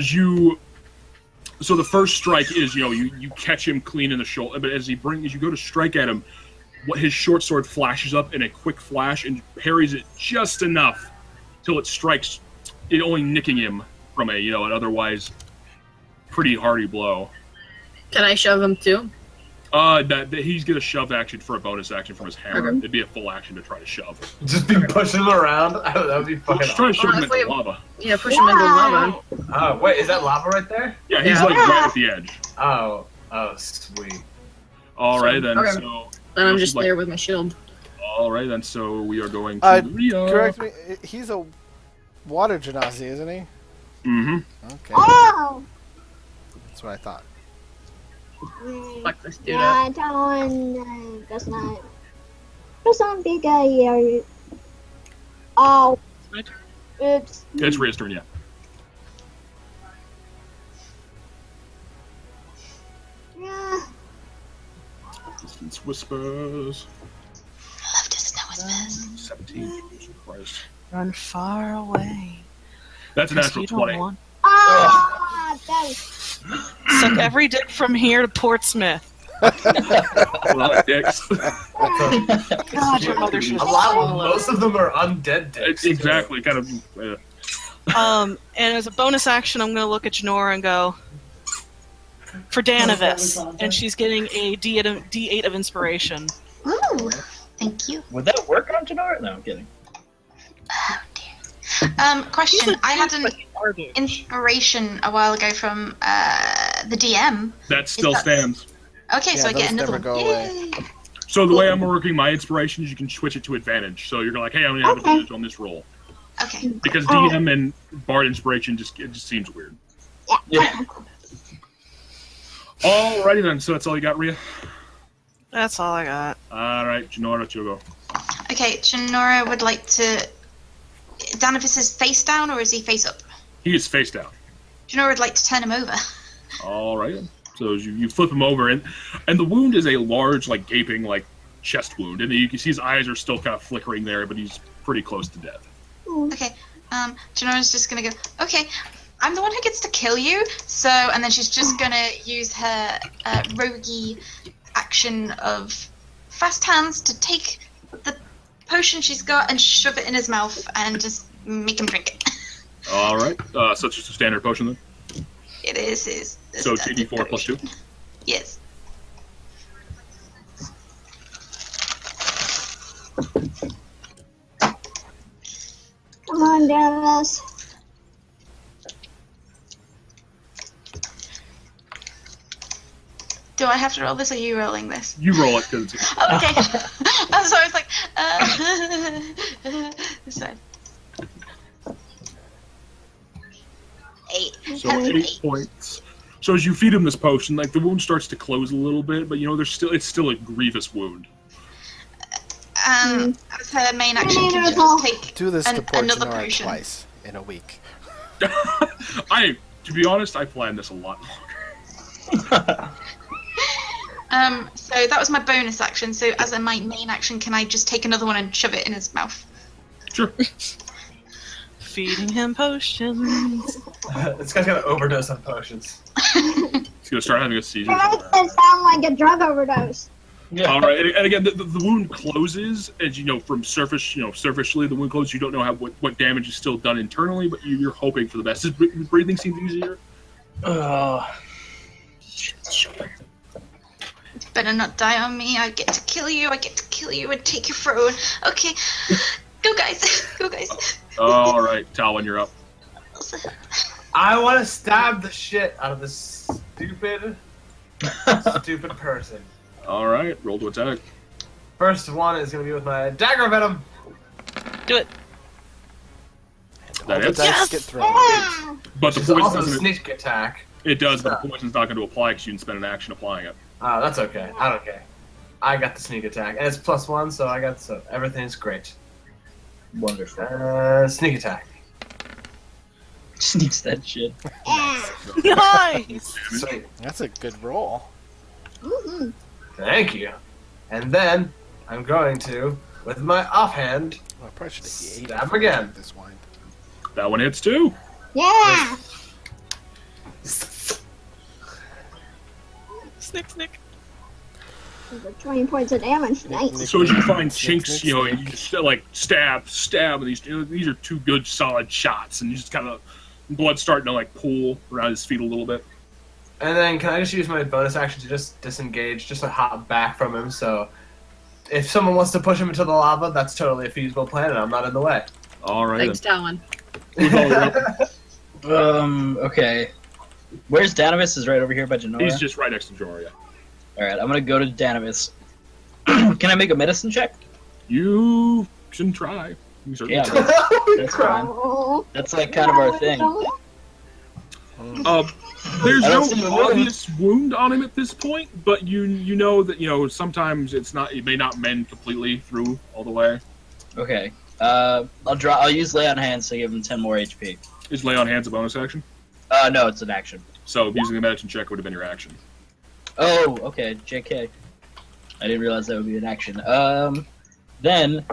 so the first strike is you catch him clean in the shoulder, but as you go to strike at him, his short sword flashes up in a quick flash and parries it just enough till it strikes, it only nicking him from a an otherwise pretty hardy blow. Can I shove him too? He's gonna shove action for a bonus action from his hammer. Okay. It'd be a full action to try to shove. Just be pushing him around. That would be fucking. Just try to shove him if into we- lava. Yeah, push him into lava. Oh wait, is that lava right there? Yeah, he's Yeah. like right at the edge. Oh sweet. All right then. Okay. So. Then I'm just like- there with my shield. All right then. So we are going to Rio. Correct me. He's a water genasi, isn't he? Mm-hmm. Okay, Oh! that's what I thought. Fuck this dude up. Yeah, Talon does not. Does not be good here. Oh. My turn. Oops. It's Ria's turn, yeah. Yeah. Distance whispers. I love Distant Whispers. 17. Jesus Christ. Run far away. That's a 'cause natural you don't 20. want- Ah, that is. Suck every dick from here to Portsmouth. A lot of dicks. God, your mother should A lot. Most of them are undead dicks. Exactly. Kind of. And as a bonus action, I'm going to look at Janora and go for Danavis, and she's getting a D8 of inspiration. Ooh, thank you. Would that work on Janora? No, I'm kidding. Oh dear. Question. I had an inspiration a while ago from the DM. That still that- stands. Okay, so Yeah, I get those another never one. go away. Yay. So the way I'm working my inspirations, you can switch it to advantage. So you're like, hey, I'm gonna have Okay. advantage on this roll Okay. because DM and Bard inspiration just seems weird. Yeah. Alrighty then. So that's all you got, Ria. That's all I got. All right, Janora, you go. Okay, Janora would like to. Danavis is face down or is he face up? He is face down. Janora would like to turn him over. All right. So you flip him over, and the wound is a large, like gaping, like chest wound, and you can see his eyes are still kind of flickering there, but he's pretty close to death. Okay, Janora's just gonna go, okay, I'm the one who gets to kill you, so, and then she's just gonna use her roguey action of fast hands to take the potion she's got and shove it in his mouth and just make him drink it. All right. So it's just a standard potion then. It is. So 2d4 plus 2. Yes. Come on, Danavis. Do I have to roll this or are you rolling this? You roll it because it's. Okay. So I was like, this side. 8. So That's an 8 points. So as you feed him this potion, like the wound starts to close a little bit, but it's still a grievous wound. As her main action, can she just take Do this to poor another Janora potion? twice in a week. To be honest, I planned this a lot longer. So that was my bonus action. So as my main action, can I just take another one and shove it in his mouth? Sure. Feeding him potions. This guy's gonna overdose on potions. He's gonna start having a seizure. That makes it sound like a drug overdose. Yeah. All right, and again, the wound closes, as you know, from surfacely the wound closes. You don't know what damage is still done internally, but you're hoping for the best. Does breathing seem easier? Better not die on me. I get to kill you. I get to kill you and take your throne. Okay, go guys, go guys. All right, Talon, you're up. I want to stab the shit out of this stupid person. All right, roll to attack. First one is gonna be with my dagger venom. Do it. All That the hits. dice Yes! get thrown. Yeah. But the It's poison also a doesn't. sneak attack. It does, but the poison's not going to apply because you didn't spend an action applying it. Oh, that's okay. I don't care. I got the sneak attack, and it's +1, so everything's great. Wonderful. Sneak attack. Sneaks that shit. Yeah. Nice. Sweet. That's a good roll. Mhm. Thank you. And then I'm going to, with my offhand, Well, I probably should have Stab him again. This wine. That one hits too. Yeah. Snick, snick. Over 20 points of damage. Nice. So as you find Snick, chinks, snick, you know, snick. and you just like stab, and these are two good solid shots, and you just kind of blood starting to like pool around his feet a little bit. And then can I just use my bonus action to just disengage, just to hop back from him? So if someone wants to push him into the lava, that's totally a feasible plan, and I'm not in the way. All right. Thanks, Talon. Okay. Where's Danavis? Is right over here by Janora? He's just right next to Joria. Alright, I'm gonna go to Danavis. Can I make a medicine check? You can try. You certainly Yeah, can. that's fine. Oh. That's like kind of our thing. There's I no don't see the wound. obvious wound on him at this point, but you know that sometimes it may not mend completely through all the way. Okay. I'll use Lay on Hands to give him 10 more HP. Is lay on hands a bonus action? No, it's an action. So using a medicine check would have been your action. Oh, okay, JK. I didn't realize that would be an action. Then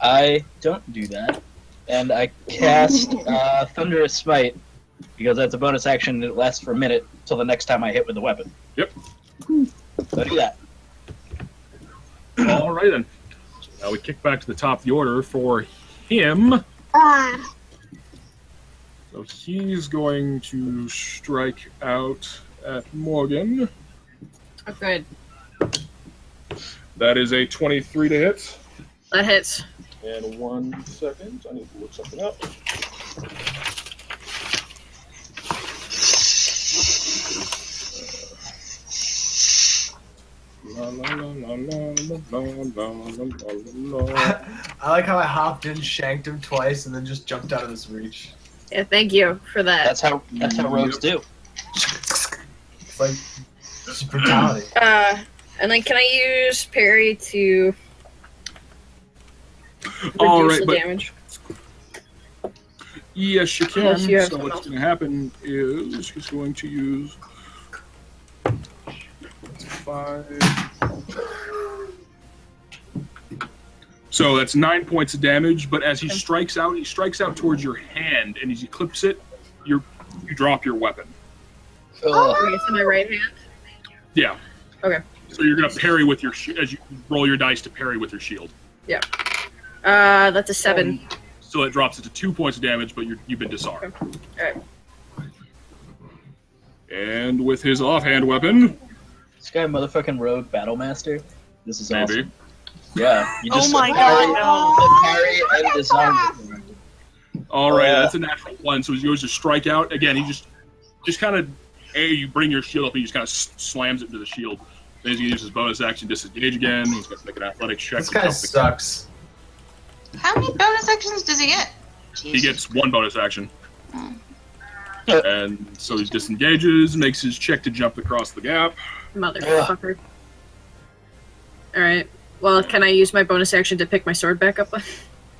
I don't do that, and I cast Thunderous Smite, because that's a bonus action and it lasts for a minute till the next time I hit with the weapon. Yep. So I do that. All right then. So now we kick back to the top of the order for him. Ah. So he's going to strike out at Morgan. Oh, good. That is a 23 to hit. That hits. And 1 second, I need to look something up. La, la, la, la, la, la, la, la, la. I like how I hopped in, shanked him twice, and then just jumped out of his reach. Yeah, thank you for that. That's how rogues do. It's like just brutality. And then can I use parry to All reduce right, the but damage? yes, you can. Unless you have So someone what's else. going to happen is he's going to use 5. So that's 9 points of damage. But as he strikes out towards your hand, and as he clips it, you drop your weapon. Ugh. Okay, so my right hand. Yeah. Okay. So you're going to parry with your as you roll your dice to parry with your shield. That's a 7. So it drops it to 2 points of damage, but you've been disarmed. Alright. And with his offhand weapon, This guy, motherfucking rogue battle master. This is maybe. awesome. Yeah. You just Oh my parry, god, parry and disarm. All right, Yeah. that's a natural 1. So he goes to strike out again. He just kind of, you bring your shield up and he just kind of slams it into the shield. Then he's gonna use his bonus action to disengage again. He's gonna make an athletics check. This guy sucks. How many bonus actions does he get? He gets 1 bonus action, Oh. and so he disengages, makes his check to jump across the gap. Motherfucker. Alright. Well, can I use my bonus action to pick my sword back up?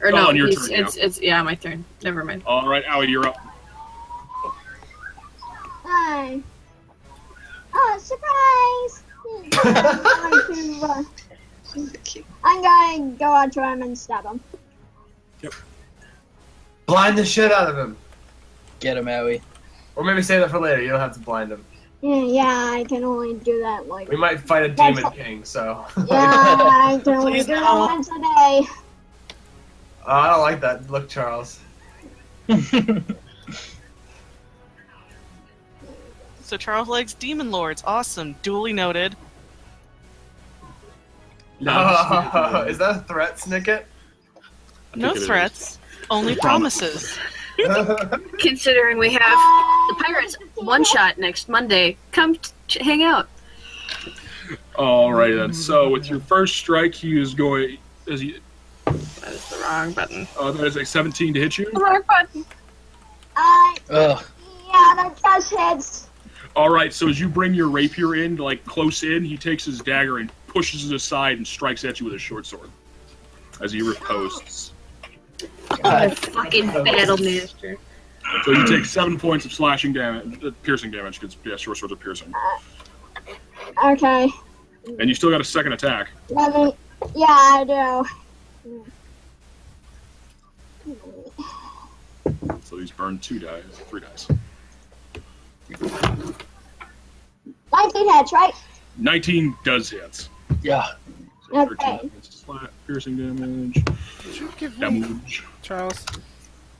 Or no, on your it's, turn, it's yeah, my turn. Never mind. All right, Owie, you're up. Hi. Oh, surprise! I'm going to go out to him and stab him. Blind the shit out of him. Get him, Owie. Or maybe save that for later. You don't have to blind him. Yeah, I can only do that like. We might fight a demon king, so. Yeah, I can only Please do that no. once a day. I don't like that. Look, Charles. So Charles likes Demon Lords. Awesome. Duly noted. Oh, is that a threat, Snicket? I No think it is. threats. Only promises. Considering we have the Pirates one shot next Monday, come hang out. All right then. So with your first strike, he is going. As he, That is the wrong button. that is a 17 to hit you. The wrong button. Ugh. Yeah, that just hits. All right. So as you bring your rapier in, like close in, he takes his dagger and pushes it aside and strikes at you with his short sword. As he riposts. The fucking battle master. So you take 7 points of slashing damage, piercing damage, because short swords are piercing, Okay. and you still got a second attack. Let me. Yeah, I do. So he's burned 3 dice. 19 hits, right? 19 does hit. Yeah. So 13 Okay. points of piercing damage. Did you give me Damage. Charles?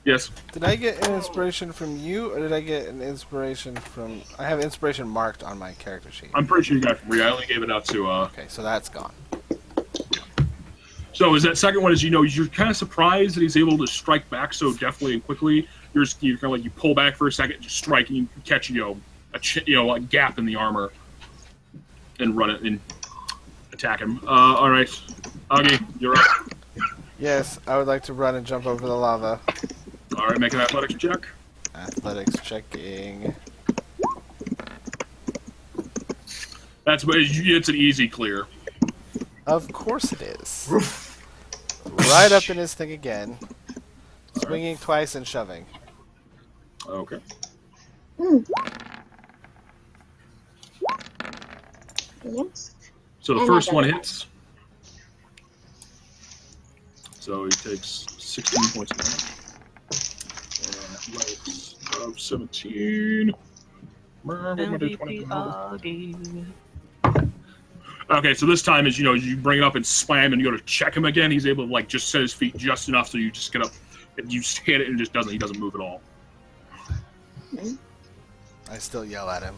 Yes. Did I get an inspiration from you, or did I get an inspiration from... I have inspiration marked on my character sheet. I'm pretty sure you got it from Rhea. I only gave it out to. Okay, so that's gone. So is that second one? Is you're kind of surprised that he's able to strike back so deftly and quickly. You're kind of like you pull back for a second, just strike, and you catch a gap in the armor, and run it and attack him. All right, Augie, you're up. Yes, I would like to run and jump over the lava. All right, make an athletics check. Athletics checking. It's an easy clear. Of course it is. Right up in his thing again. Swinging twice and shoving. Okay. Yes. So the And first I one got it. hits. So he takes 16 points of damage. And athletics of 17. MVP Augie. Okay, so this time is you bring it up and slam, and you go to check him again. He's able to just set his feet just enough, so you just get up, and you just hit it, and he doesn't move at all. I still yell at him.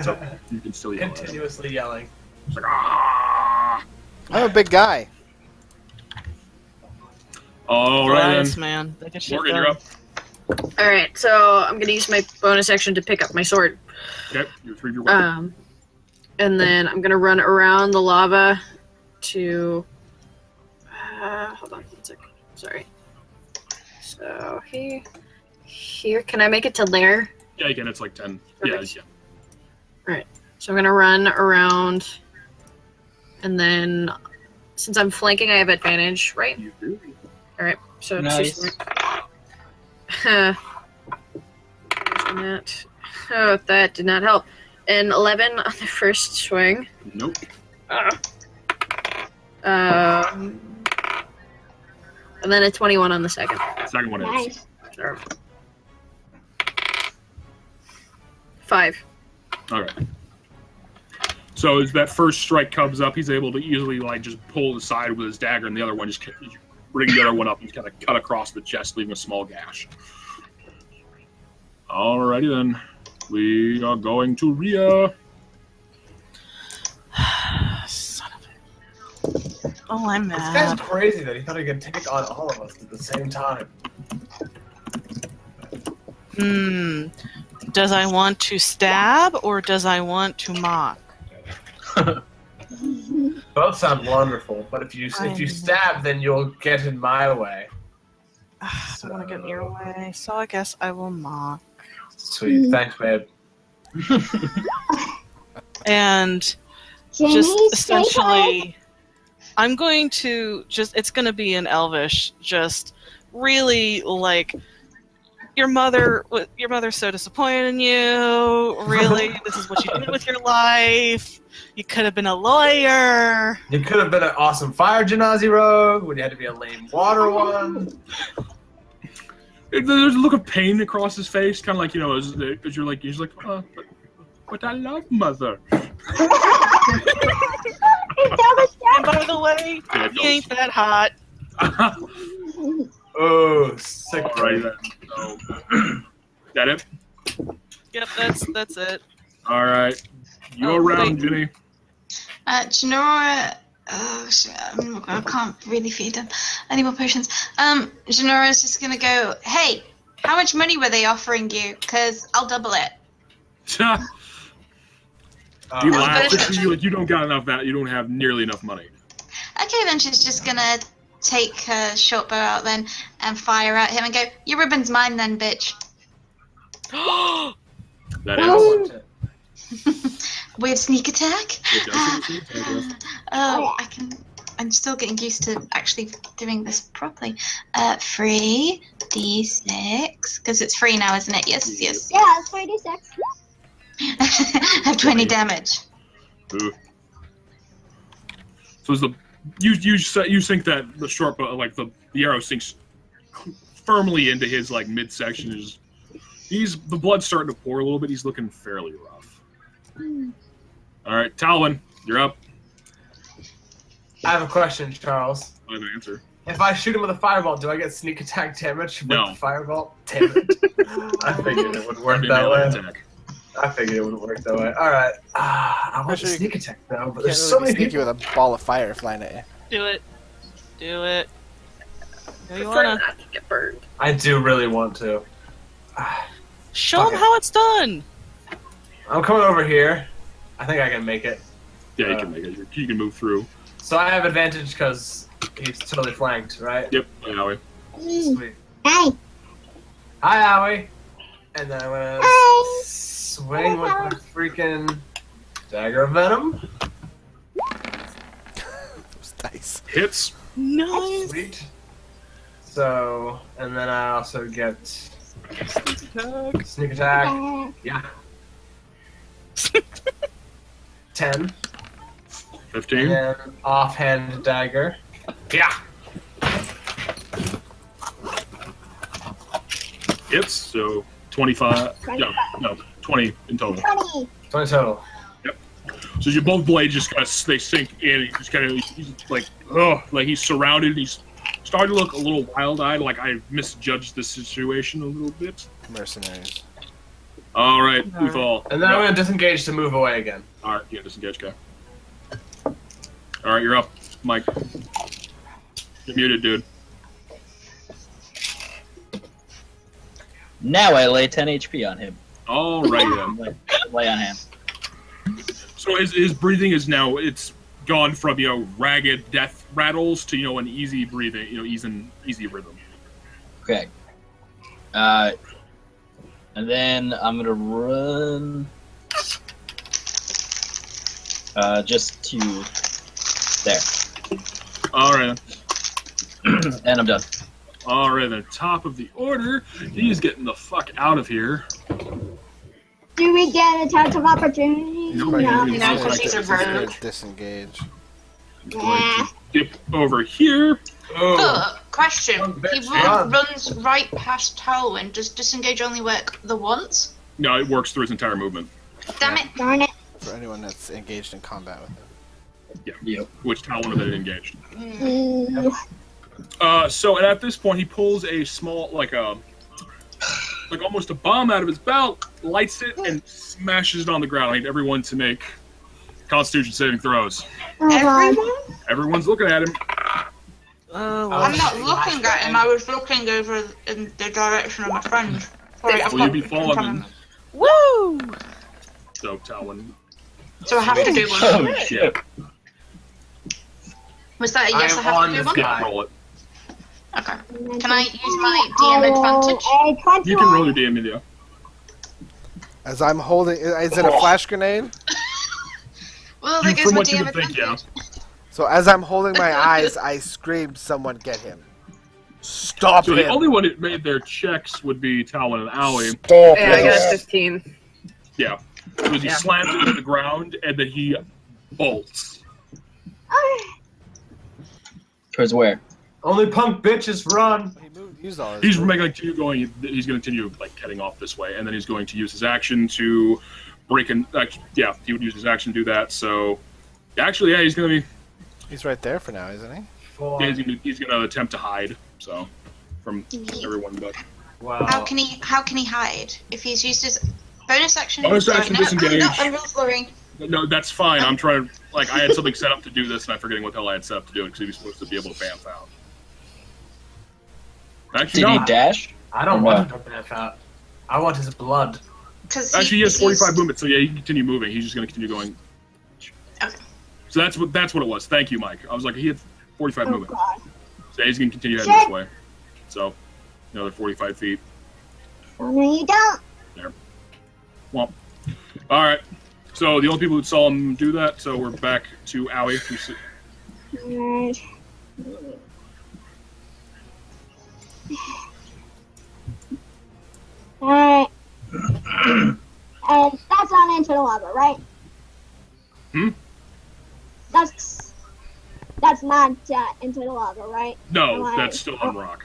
So you can still yell at him. Continuously yelling. It's like ah. I'm a big guy. All right, Nice, then. man. They get shit Morgan, done. you're up. Alright, so I'm gonna use my bonus action to pick up my sword. Okay, you retrieve your weapon. And then I'm gonna run around the lava to. Hold on 1 second. Sorry. So here. Can I make it to Lair? Yeah, again, it's like 10. Perfect. Yeah. Alright. So I'm gonna run around, and then since I'm flanking, I have advantage, right? You do. Alright. So Nice. Oh, that did not help. An 11 on the first swing. Nope. And then a 21 on the second. Second one is. Nice. Sure. 5. All right. So as that first strike comes up, he's able to easily just pull it aside with his dagger, and the other one just bring the other one up and kind of cut across the chest, leaving a small gash. Alrighty then. We are going to Rhea. Son of a... Oh, I'm This guy's mad. crazy that he thought he could take on all of us at the same time. Does I want to stab or does I want to mock? Both sound wonderful, but if you stab, then you'll get in my way. I don't want to get in your way, so I guess I will mock. Sweet, thanks, babe. And Jenny, just stay essentially, I'm going to it's going to be in Elvish, just really your mother's so disappointed in you. Really, this is what you did with your life. You could have been a lawyer. You could have been an awesome fire genasi rogue when you had to be a lame water one. There's a look of pain across his face, kind of like as you're like, he's like, but I love mother. And by the way, Yeah, he ain't that hot. Oh, sick. All right then. So, that it? Yep, that's it. All right. You're round, Ginny. Janora. Oh shit! I can't really feed him any more potions. Janora's just gonna go. Hey, how much money were they offering you? Cause I'll double it. You laugh. You don't got enough that. You don't have nearly enough money. Okay, then she's just gonna take her short bow out then and fire at him and go. Your ribbon's mine then, bitch. That Oh. is. Weird sneak attack. It does. Oh, I'm still getting used to actually doing this properly. 3d6, because it's free now, isn't it? Yes. Yeah, it's 26. I have 20 damage. Ooh. So is you think that the short bow, the arrow sinks firmly into his midsection. The blood's starting to pour a little bit. He's looking fairly rough. All right, Talwyn, you're up. I have a question, Charles. I have an answer. If I shoot him with a fireball, do I get sneak attack damage with No. the fireball? Damn it. I figured it would work that Melee way. attack. I figured it wouldn't work that way. Alright. I want Pretty the sure sneak attack though, but Can't there's really so be many sneaky people. with a ball of fire flying at you. Do it. Do it. No, you Prefer wanna not to get burned. I do really want to. show Okay. him how it's done. I'm coming over here. I think I can make it. Yeah, you can make it. You can move through. So I have advantage because he's totally flanked, right? Yep. Anyway. Sweet. Hey, Hi, Howie. And then I'm gonna Hi. swing with my freaking dagger of venom. Those dice. Hits. Nice. Sweet. So, and then I also get sneak attack. Yeah. 10. 15. And then offhand dagger. Yeah. Hits. So 25. No, 20 in total. 20. 20 total. So your both blades just kind of they sink in. He just kind of he's like like he's surrounded. He's starting to look a little wild-eyed, like I misjudged the situation a little bit. Mercenaries. All right, we fall. And then I'm gonna disengage to move away again. All right, yeah, disengage, guy. All right, you're up, Mike. You're muted, dude. Now I lay 10 HP on him. All right then. Lay on him. So his breathing is now it's gone from ragged death rattles to an easy breathing, easy rhythm. Okay. And then I'm gonna run. Just to there, All right, and I'm done. all right. Then top of the order, he's getting the fuck out of here. Do we get attacks of opportunity? No, No. he's No, gonna 'cause he's a rogue. Disengage. He's going to dip over here. Oh. But, question. Bitch, He run. runs right past Talwyn. Does disengage only work the once? No, it works through his entire movement. Damn it. Darn it. For anyone that's engaged in combat with it. Yep. Which Talon would have been engaged. Mm. So and at this point, he pulls a small, like almost a bomb out of his belt, lights it, and smashes it on the ground. I need everyone to make Constitution saving throws. Oh, God. Everyone? Everyone's looking at him. I'm not looking at him. I was looking over in the direction of my friend. Sorry, I've Will you got be in front following of him? Woo! So Talon. So I have to do one. Oh shit! Was that a yes? I I am have on to do this one. Yeah, roll it. Okay. Can I use my DM advantage? Oh, a 21. You can roll your DM video. As I'm holding, is it a flash grenade? Well, there goes From my what you DM would think, advantage. yeah. So as I'm holding my eyes, I scream, "Someone get him! Stop So the him! only one that made their checks would be Talon and Owie. Stop Yeah, I got a him!" 15. Yeah. Because he Yeah. slams it to the ground and then he bolts. Towards where? Only punk bitches run. He used all his He's movement. making continue going. He's going to continue heading off this way, and then he's going to use his action to break in. Yeah, he would use his action to do that. So, actually, yeah, he's going to be. He's right there for now, isn't he? Yeah, he's going to attempt to hide. So, from everyone, but Wow. How can he hide if he's used his bonus action? Bonus action, disengage. I'm real sorry. no, that's fine. I'm trying to I had something set up to do this, and I'm forgetting what the hell I had set up to do it because he was supposed to be able to bamf out. Actually, Did he no. dash? I don't Or want no? him to back out. I want his blood. Actually, he has 45 movement, so yeah, he can continue moving. He's just going to continue going. Okay. So that's what it was. Thank you, Mike. I was like, he had 45 Oh, movement. God. So he's going to continue heading this way. So, another 45 feet. Oh, no, you don't. Well, all right. So the only people who saw him do that. So we're back to Owie. Alright. Alright. That's not into the lava, right? Hmm? That's not into the lava, right? No, Why? that's still on rock.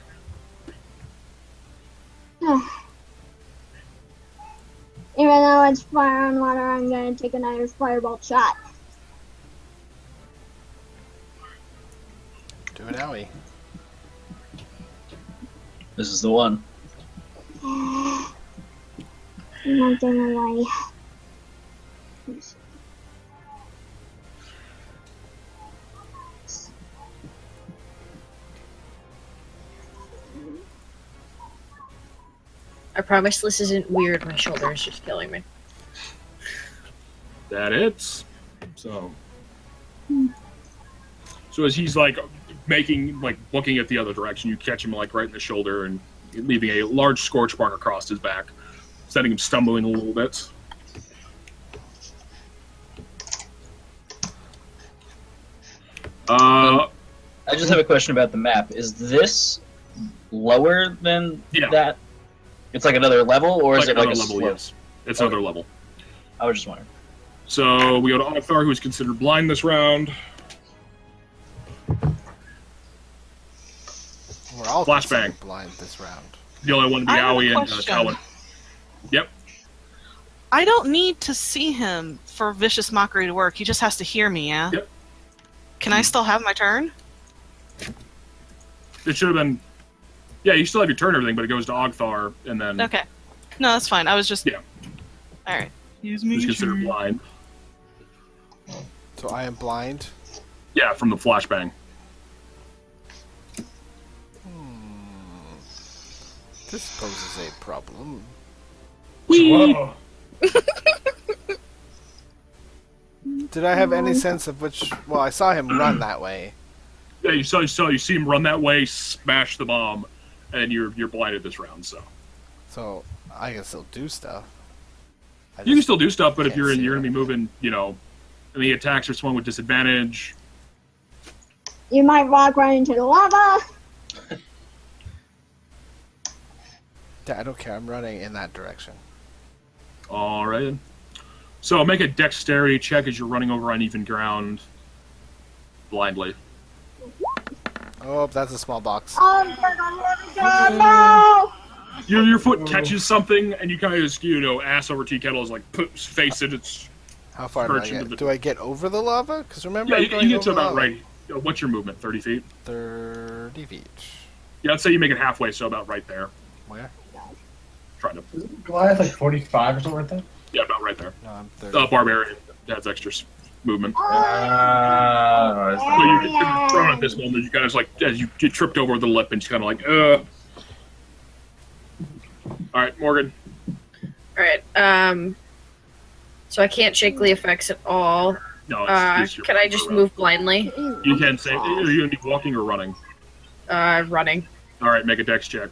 Even though it's fire on water, I'm gonna take another fireball shot. Do it, Owie. This is the one. I'm not gonna lie. I promise this isn't weird. My shoulder is just killing me. That hits. So as he's like looking at the other direction, you catch him like right in the shoulder and leaving a large scorch mark across his back, sending him stumbling a little bit. I just have a question about the map. Is this lower than that? It's like another level, or is it like a level? slope? Yes, it's another level. I was just wondering. So we go to Ogthar, who is considered blind this round. We're all Flashbang. considered blind this round. The only one to be I have a Owie and question. Talon. Yep. I don't need to see him for Vicious Mockery to work. He just has to hear me, yeah? Yep. Can I still have my turn? It should have been. Yeah, you still have your turn and everything, but it goes to Ogthar, and then Okay. No, that's fine. I was just... Yeah. Alright. Use he's me. considered blind. So I am blind. Yeah, from the flashbang. This poses a problem. Whoa. Did I have any sense of which? Well, I saw him run that way. Yeah, you see him run that way, smash the bomb, and you're blinded this round. So I can still do stuff. you can still do stuff, but if can't you're see gonna him. be moving, and the attacks are swung with disadvantage. You might walk right into the lava. Yeah, I don't care. I'm running in that direction. All right. So make a dexterity check as you're running over uneven ground, blindly. Oh, that's a small box. Oh, God, no! Your foot catches something, and you kind of just ass over tea kettle is like face it. It's How far do I Perch into get? the- Do I get over the lava? Because remember, yeah. I'm You going get to over about lava. right. What's your movement? 30 feet. 30 feet. Yeah, I'd say you make it halfway, so about right there. Where? Trying to. Isn't Goliath like 45 or something like that? Yeah, about right there. No, I'm 30. Barbarian adds extra movement. Oh, So you get thrown at this moment. You kind of like as you get tripped over the lip, and just kind of like, All right, Morgan. Alright, so I can't shake the effects at all. No, it's your Can I just move blindly? You can say, are you gonna be walking or running? Running. All right, make a dex check.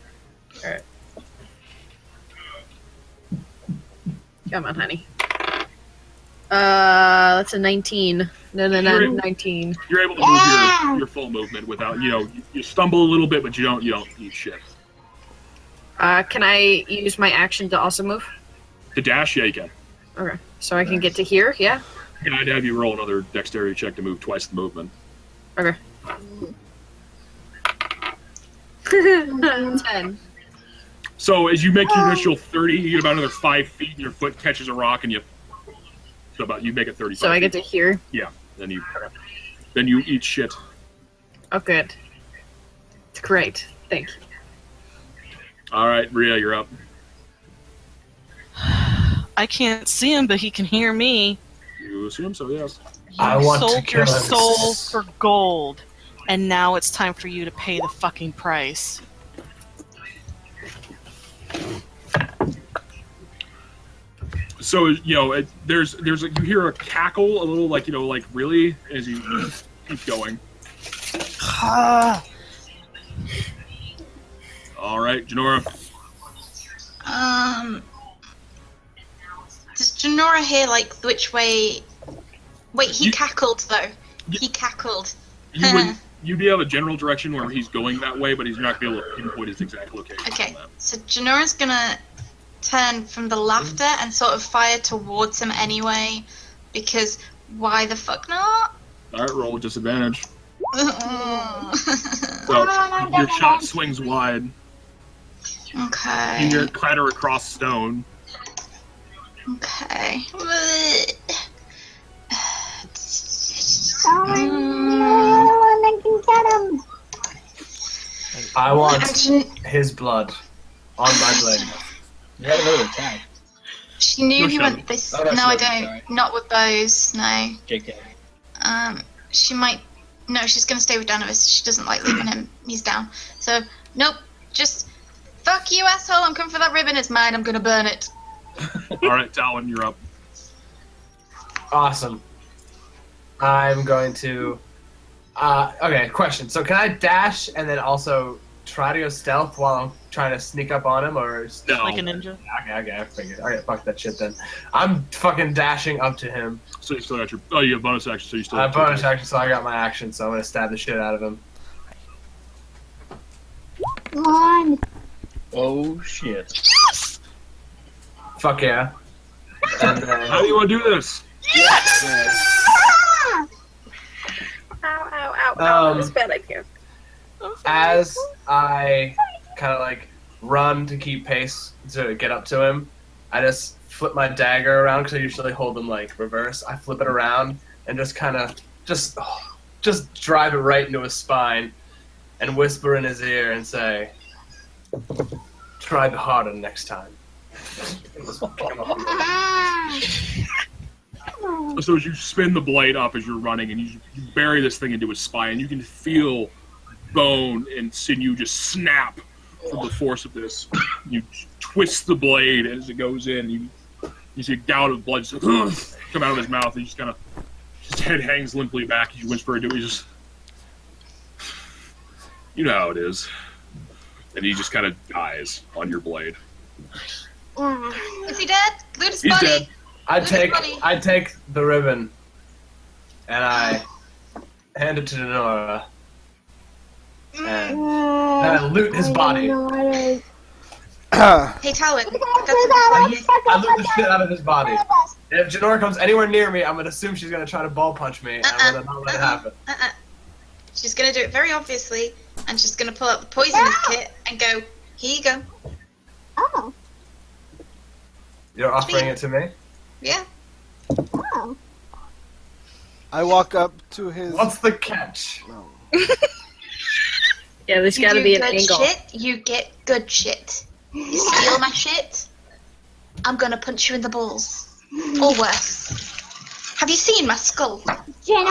Alright. Come on, honey. That's a 19. No, You're- 19. You're able to move your full movement without, you stumble a little bit, but you don't eat shit. Can I use my action to also move? To dash, yeah, you can. Okay. So I can get to here, yeah? And I'd have you roll another dexterity check to move twice the movement. Okay. 10. So as you make your initial 30, you get about another 5 feet, and your foot catches a rock, and you make it 35. So I get to feet. here? Yeah. Then you eat shit. Oh, good. It's great. Thank you. All right, Rhea, you're up. I can't see him, but he can hear me. You assume so, yes. I You want to sold kill your him. soul for gold, and now it's time for you to pay the fucking price. So there's you hear a cackle, a little like really as you keep going. All right, Janora. Does Janora hear like which way? Wait, he cackled though. He cackled. You'd be able a general direction where he's going that way, but he's not going to be able to pinpoint his exact location. Okay, on that. so Janora's gonna turn from the laughter and sort of fire towards him anyway, because why the fuck not? All right, roll with disadvantage. Okay. So your shot swings wide. You hear it clatter across stone. Okay. Oh, I can get him. I want Imagine his blood on my blade. You had another attack. she knew No, he she went this. Oh, that's No, I right, don't. sorry. Not with those. No. JK. She might. No, she's gonna stay with Danavis. She doesn't like leaving him. He's down. So nope. Just fuck you, asshole. I'm coming for that ribbon. It's mine. I'm gonna burn it. All right, Talon, you're up. Awesome. I'm going to. Okay, question. So can I dash and then also try to go stealth while I'm trying to sneak up on him, or? No. Like a ninja. Okay, I figured. Okay, fuck that shit then. I'm fucking dashing up to him. So you still got your. Oh, you have bonus action, so you still I have have bonus two. action, so I got my action, so I'm gonna stab the shit out of him. Come on. Oh shit. Fuck yeah. And then, How do you want to do this? Yes. Ow, ow, ow, ow. That's a bad idea. as I kind of like run to keep pace to get up to him, I just flip my dagger around because I usually hold them like reverse. I flip it around and just kind of just drive it right into his spine and whisper in his ear and say, "Try harder next time." So as you spin the blade up as you're running and you bury this thing into his spine, you can feel bone and sinew just snap from the force of this. You twist the blade as it goes in. You see a gout of blood just come out of his mouth. He just kind of, his head hangs limply back as you whisper into it. He just, you know how it is. And he just kind of dies on your blade. Is he dead? Loot his He's body. dead. I Loot his body. take the ribbon and I hand it to Denora and then I loot his body. Hey, Talon. I loot the shit out of his body. And if Janora comes anywhere near me, I'm gonna assume she's gonna try to ball punch me, and I'm gonna not let it happen. She's gonna do it very obviously, and she's gonna pull out the poisonous kit and go, "Here you go." Oh. You're offering it to me? Yeah. Oh. I walk up to his. What's the catch? No. Yeah, there's You got to do be an good angle. shit, you get good shit. You steal my shit, I'm gonna punch you in the balls. Or worse. Have you seen my skull? Jenna!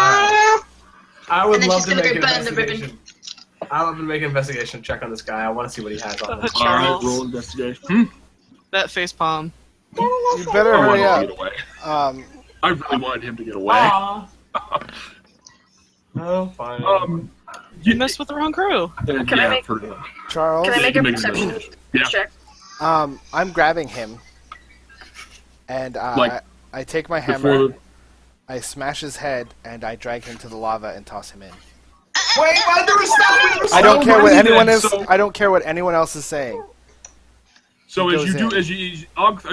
I would And then love she's to gonna make go an burn the ribbon. investigation. I love to make an investigation check on this guy. I want to see what he has on him. All right, Charles. roll investigation. That face palm. You better I hurry wanted him to up. get away. Um, I really wanted him to get away. Aw. Oh, fine. You messed with the wrong crew. Can I make- Charles. Can I make You a can perception investigation. Yeah. check? I'm grabbing him, and Like, I take my Before hammer, the, I smash his head, and I drag him to the lava and toss him in. Wait, why do we stop? I don't care what ready anyone then, is. so- I don't care what anyone else is saying. so He as you goes do, in. as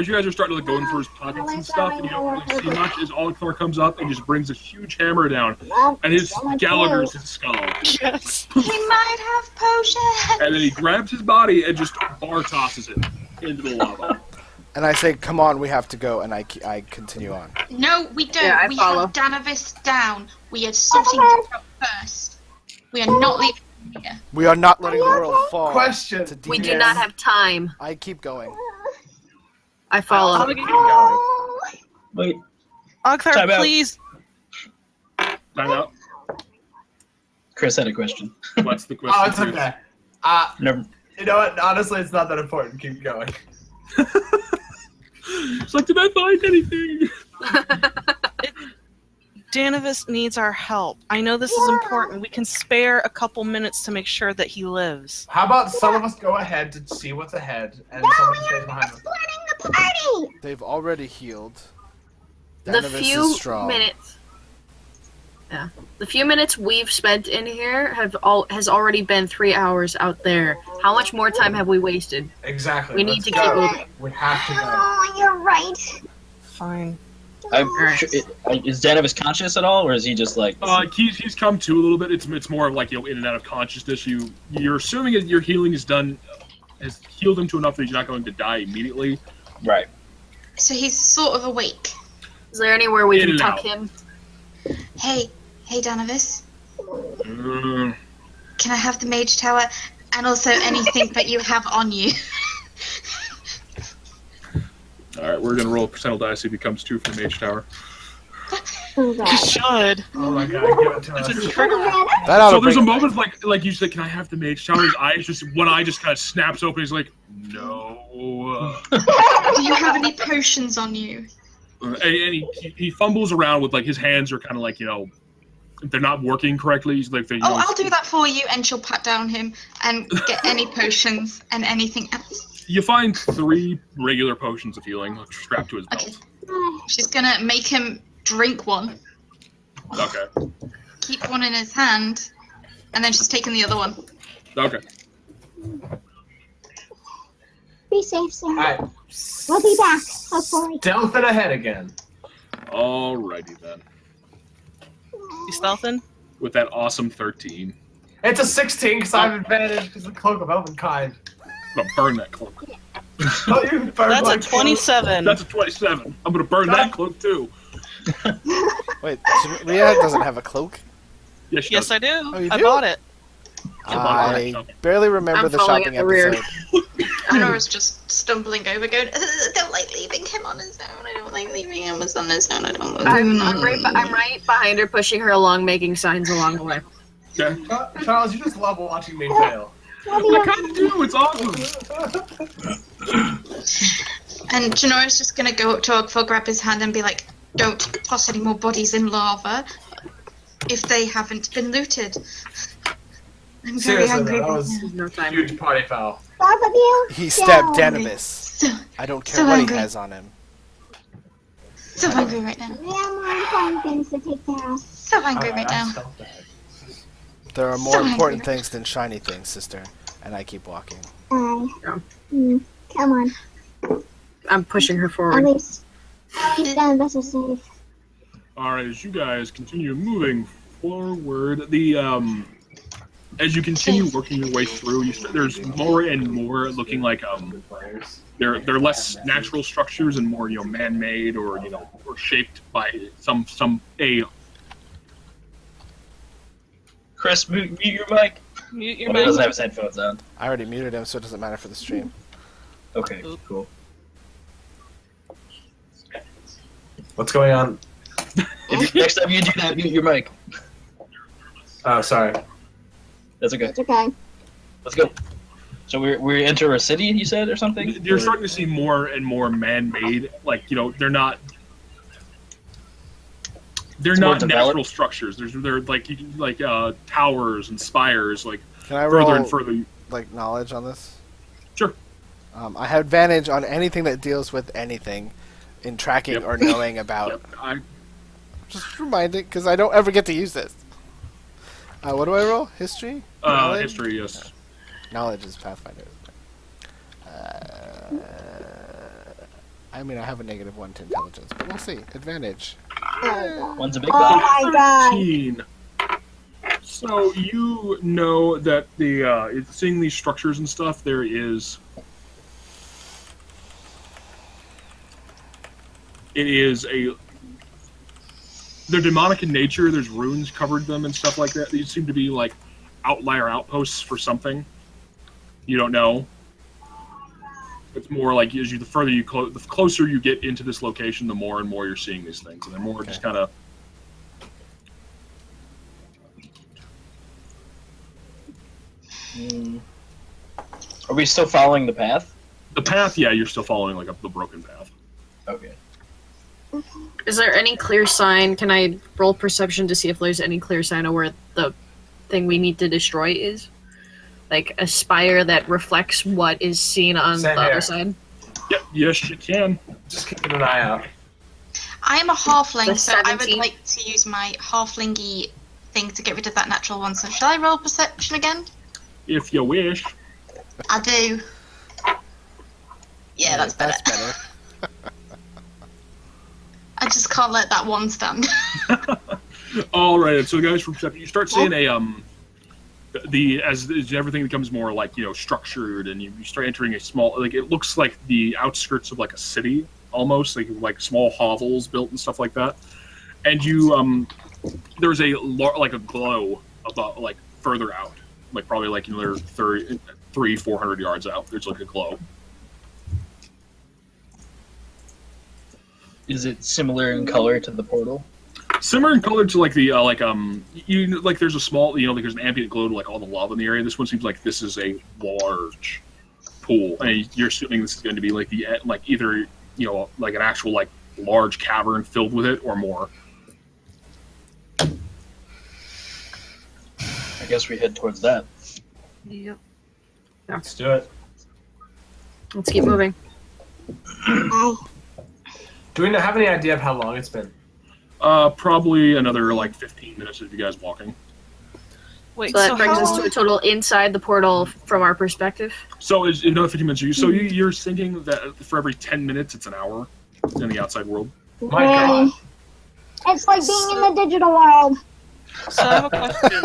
you guys are starting to like going through his pockets and stuff, and you don't really see much, as Alcthor comes up and just brings a huge hammer down, and his Gallagher's his skull, Yes. He might have potion. and then he grabs his body and just bar tosses it into the lava. And I say, "Come on, we have to go." And I continue on. No, we don't. Yeah, I we follow. have Danavis down. We are sorting this out first. We are not leaving him here. We are not letting the world fall. Question. To We do demons. not have time. I keep going. I follow. Keep going. Wait, Ogthar, Time out. please. Time out. Chris had a question. What's the question? Oh, it's Chris? okay. Never. You know what? Honestly, it's not that important. Keep going. It's like, did I find anything? Danavis needs our help. I know this is important. We can spare a couple minutes to make sure that he lives. How about some of us go ahead to see what's ahead, and someone stays behind us? Splitting the party! They've already healed. The Danavis few is strong. minutes. Yeah. The few minutes we've spent in here has already been 3 hours out there. How much more time have we wasted? Exactly. We need Let's to go. keep moving. We have to go. Oh, you're right. Fine. Is Danavis conscious at all, or is he just like? He's come to a little bit. It's more of like, in and out of consciousness. You're assuming that your healing is done, has healed him to enough that he's not going to die immediately. Right. So he's sort of awake. Is there anywhere we In can and tuck out. him? Hey, Danavis. Mm, Can I have the mage tower? And also anything that you have on you. Alright, we're gonna roll a percentile die, see if it becomes 2 for the Mage Tower. Oh, You God. should. Oh my god, give it to It's a us. trigger. That ought So to there's a bring- moment like you said, can I have the Mage Tower? His eyes just, one eye just kind of snaps open, he's like, no. Do you have any potions on you? And he fumbles around with like his hands are kind of like, you know, they're not working correctly. He's like, Oh, I'll do that for you, and she'll pat down him and get any potions and anything else. You find 3 regular potions of healing strapped to his Okay. belt. She's gonna make him drink one, Okay. keep one in his hand, and then she's taking the other one. Okay. Be safe, Sarah. Alright. We'll be back, hopefully. Stealthing ahead again. Alrighty then. You stealthing? With that awesome 13. It's a 16 because I have advantage because the Cloak of Elvenkind. I'm gonna burn that cloak. Oh, you burned That's my a 27. That's a 27. I'm gonna burn that cloak too. Wait, Rhea doesn't have a cloak. Yes, she Yes, does. I do. Oh, you I do? bought it. I barely remember I'm the falling shopping at the rear. episode. Nora's just stumbling over, going, I don't like leaving him on his own. I don't like leaving him on his own. I don't I'm right behind her, pushing her along, making signs along the way. Okay. Charles, you just love watching me fail. I kind of do. It's awesome. And Janora's just gonna go up to Ogful, grab his hand, and be like, don't toss any more bodies in lava if they haven't been looted. I'm very Seriously, angry that right was now. There's no time. huge party foul. Both of you? He stabbed down. Danibus. So, I don't care So what angry. he has on him. so angry right now. We have more important things to take care of. So angry right Alright, I now. stealthed ahead. There are more So important angry. things than shiny things, sister. And I keep walking. Yeah. Come on. I'm pushing her At forward. least none of us are safe. Alright, as you guys continue moving forward, as you continue working your way through, there's more and more looking like Good players. they're less natural structures and more, you know, man-made or, you know, or shaped by some Chris, mute your mic. Mute your Oh, he doesn't mic. have his headphones on. I already muted him, so it doesn't matter for the stream. Okay, cool. What's going on? Next time you do that, mute your mic. Oh, sorry. That's okay. It's okay. Let's go. So we enter a city, you said, or something? You're Or- starting to see more and more man-made, like, you know, they're not more natural developed? structures. They're like towers and spires, like Can I further roll and further. like knowledge on this? Sure. I have advantage on anything that deals with anything in tracking Yep. or knowing about. Yep, I Just reminding, because I don't ever get to use this. What do I roll? History? Knowledge? history, yes. Knowledge is Pathfinder. I mean, I have a -1 to intelligence, but we'll see. Advantage. One's a big Oh body. my god. 13. So you know that seeing these structures and stuff, there is. It is a. They're demonic in nature. There's runes covered them and stuff like that. These seem to be like outlier outposts for something. You don't know. It's more like as you the further you the closer you get into this location, the more and more you're seeing these things, and they're more just kind of. Are we still following the path? The path, yeah, you're still following like up the broken path. Okay. Is there any clear sign? Can I roll perception to see if there's any clear sign of where the thing we need to destroy is? Like a spire that reflects what is seen on Same the here. other side? Yep, yes, you can. Just keeping an eye out. I am a halfling, The so I would 17. like to use my halflingy thing to get rid of that natural one. So shall I roll perception again? If you wish. I do. Yeah, that's better. That's better. I just can't let that one stand. All right, so guys, from perception, you start seeing as everything becomes more like, you know, structured, and you start entering a small, like it looks like the outskirts of like a city almost, like small hovels built and stuff like that. And you there's a like a glow about like further out, like probably like another 400 yards out. There's like a glow. Is it similar in color to the portal? Similar in color to like the there's a small like there's an ambient glow to like all the lava in the area. This one seems like this is a large pool, and you're assuming this is going to be like either like an actual like large cavern filled with it or more. I guess we head towards that. Yep. Let's do it. Let's keep moving. I Do we have any idea of how long it's been? Probably another like 15 minutes of you guys walking. Wait, So that brings how us to a total inside the portal from our perspective. So is another 15 minutes. So you're thinking that for every 10 minutes it's an hour in the outside world. My God. It's like being in the digital world. So I have a question.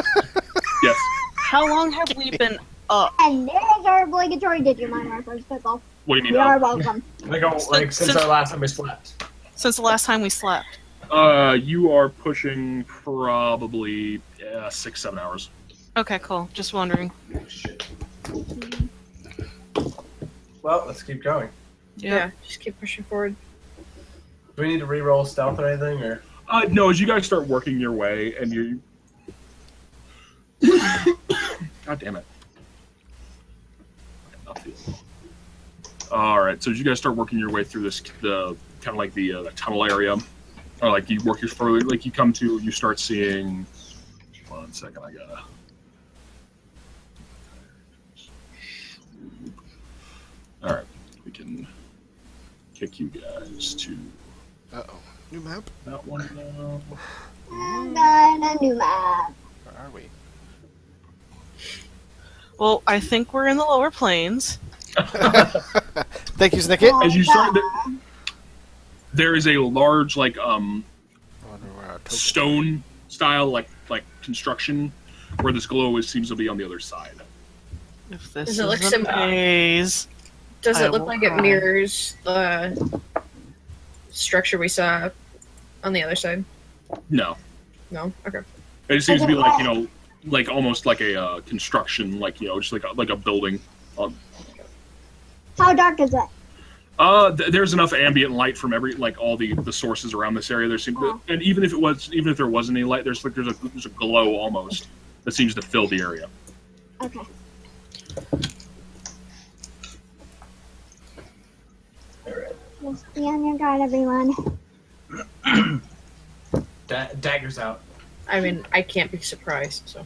Yes. How long have we been up? And there's our obligatory Digimon reference, Pickle. What do you mean? You are welcome. Since our last time we slept. Since the last time we slept? You are pushing probably 6-7 hours. Okay, cool. Just wondering. Shit. Well, let's keep going. Yeah, just keep pushing forward. Do we need to re-roll stealth or anything, or? No, as you guys start working your way, and you. God damn it. All right, so as you guys start working your way through the kind of like the tunnel area, or like you work your further, like you start seeing. 1 second, I gotta. All right, we can kick you guys to Uh-oh. New map? that one now. I got a new map. Where are we? Well, I think we're in the lower plains. Thank you, Snicket. As you start, there is a large I wonder where our token- stone style like construction where this glow seems to be on the other side. If this Does is it look a maze. Does I it look will like it cry. mirrors the structure we saw on the other side? No, No? Okay. it seems to be like like almost like a construction, like just like a building. How dark is it? There's enough ambient light from all the sources around this area. There seems and even if there wasn't any light, there's a glow almost that seems to fill the area. Okay. Just be on your guard, everyone. Daggers out. I mean, I can't be surprised, so.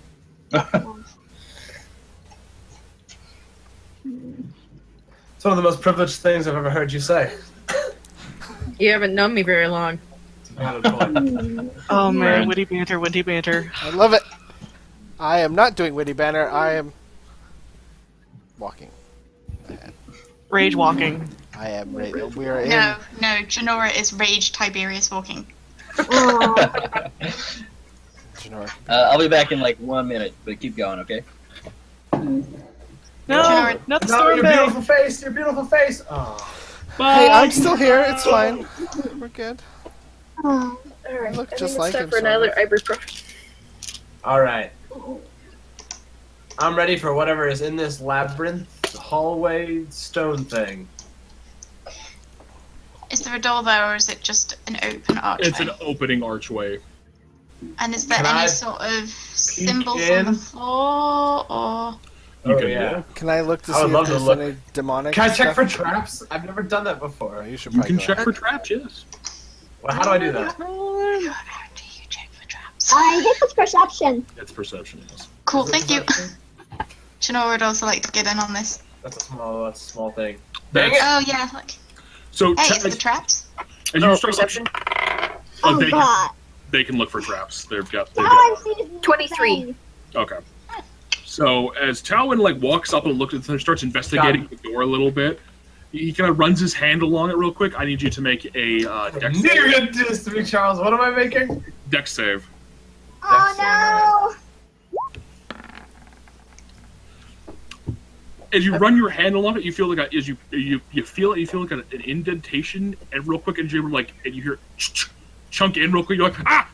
It's one of the most privileged things I've ever heard you say. You haven't known me very long. It's a valid point. Oh man, Right. witty banter. I love it. I am not doing witty banner. I am walking. Rage walking. I am. We are in. No, Janora is Rage Tiberius walking. Oh, Genora. I'll be back in like 1 minute, but keep going, okay? No, Janora- not the No, Storm your Bay. beautiful face! Your beautiful face! Oh. Hey, I'm still here. It's fine. We're good. oh. Alright, look I just think like it's time him, for sort another of. ibuprofen. Alright. I'm ready for whatever is in this labyrinth hallway stone thing. Is there a door there, or is it just an open archway? It's an opening archway. And is there Can any I sort of symbols on in? the floor, or You Oh, can yeah. Can I look to I see would if love to there's look. any demonic? Can I check stuff? for traps? I've never done that Oh, before. you should You probably can go check for traps, yes. Well, how do I do that? how do you check for traps? I think it's perception. It's perception, yes. Cool, Is it thank you. perception? Janora would also like to get in on this. That's a small thing. Dang That's, it! Oh yeah, like, so hey, te- is there traps? as you start, Perception? Oh, they, God. they can look for traps. They've got. Now I'm seeing 23. Okay. So as Talwyn walks up and looks at and starts investigating the door a little bit, he kind of runs his hand along it real quick. I need you to make a dex Knew save. you'd do this to me, Charles. What am I making? Dex save. Oh As you run your hand along it, you feel like you feel like an indentation, and real quick, and you hear chunk in real quick. You're like, ah!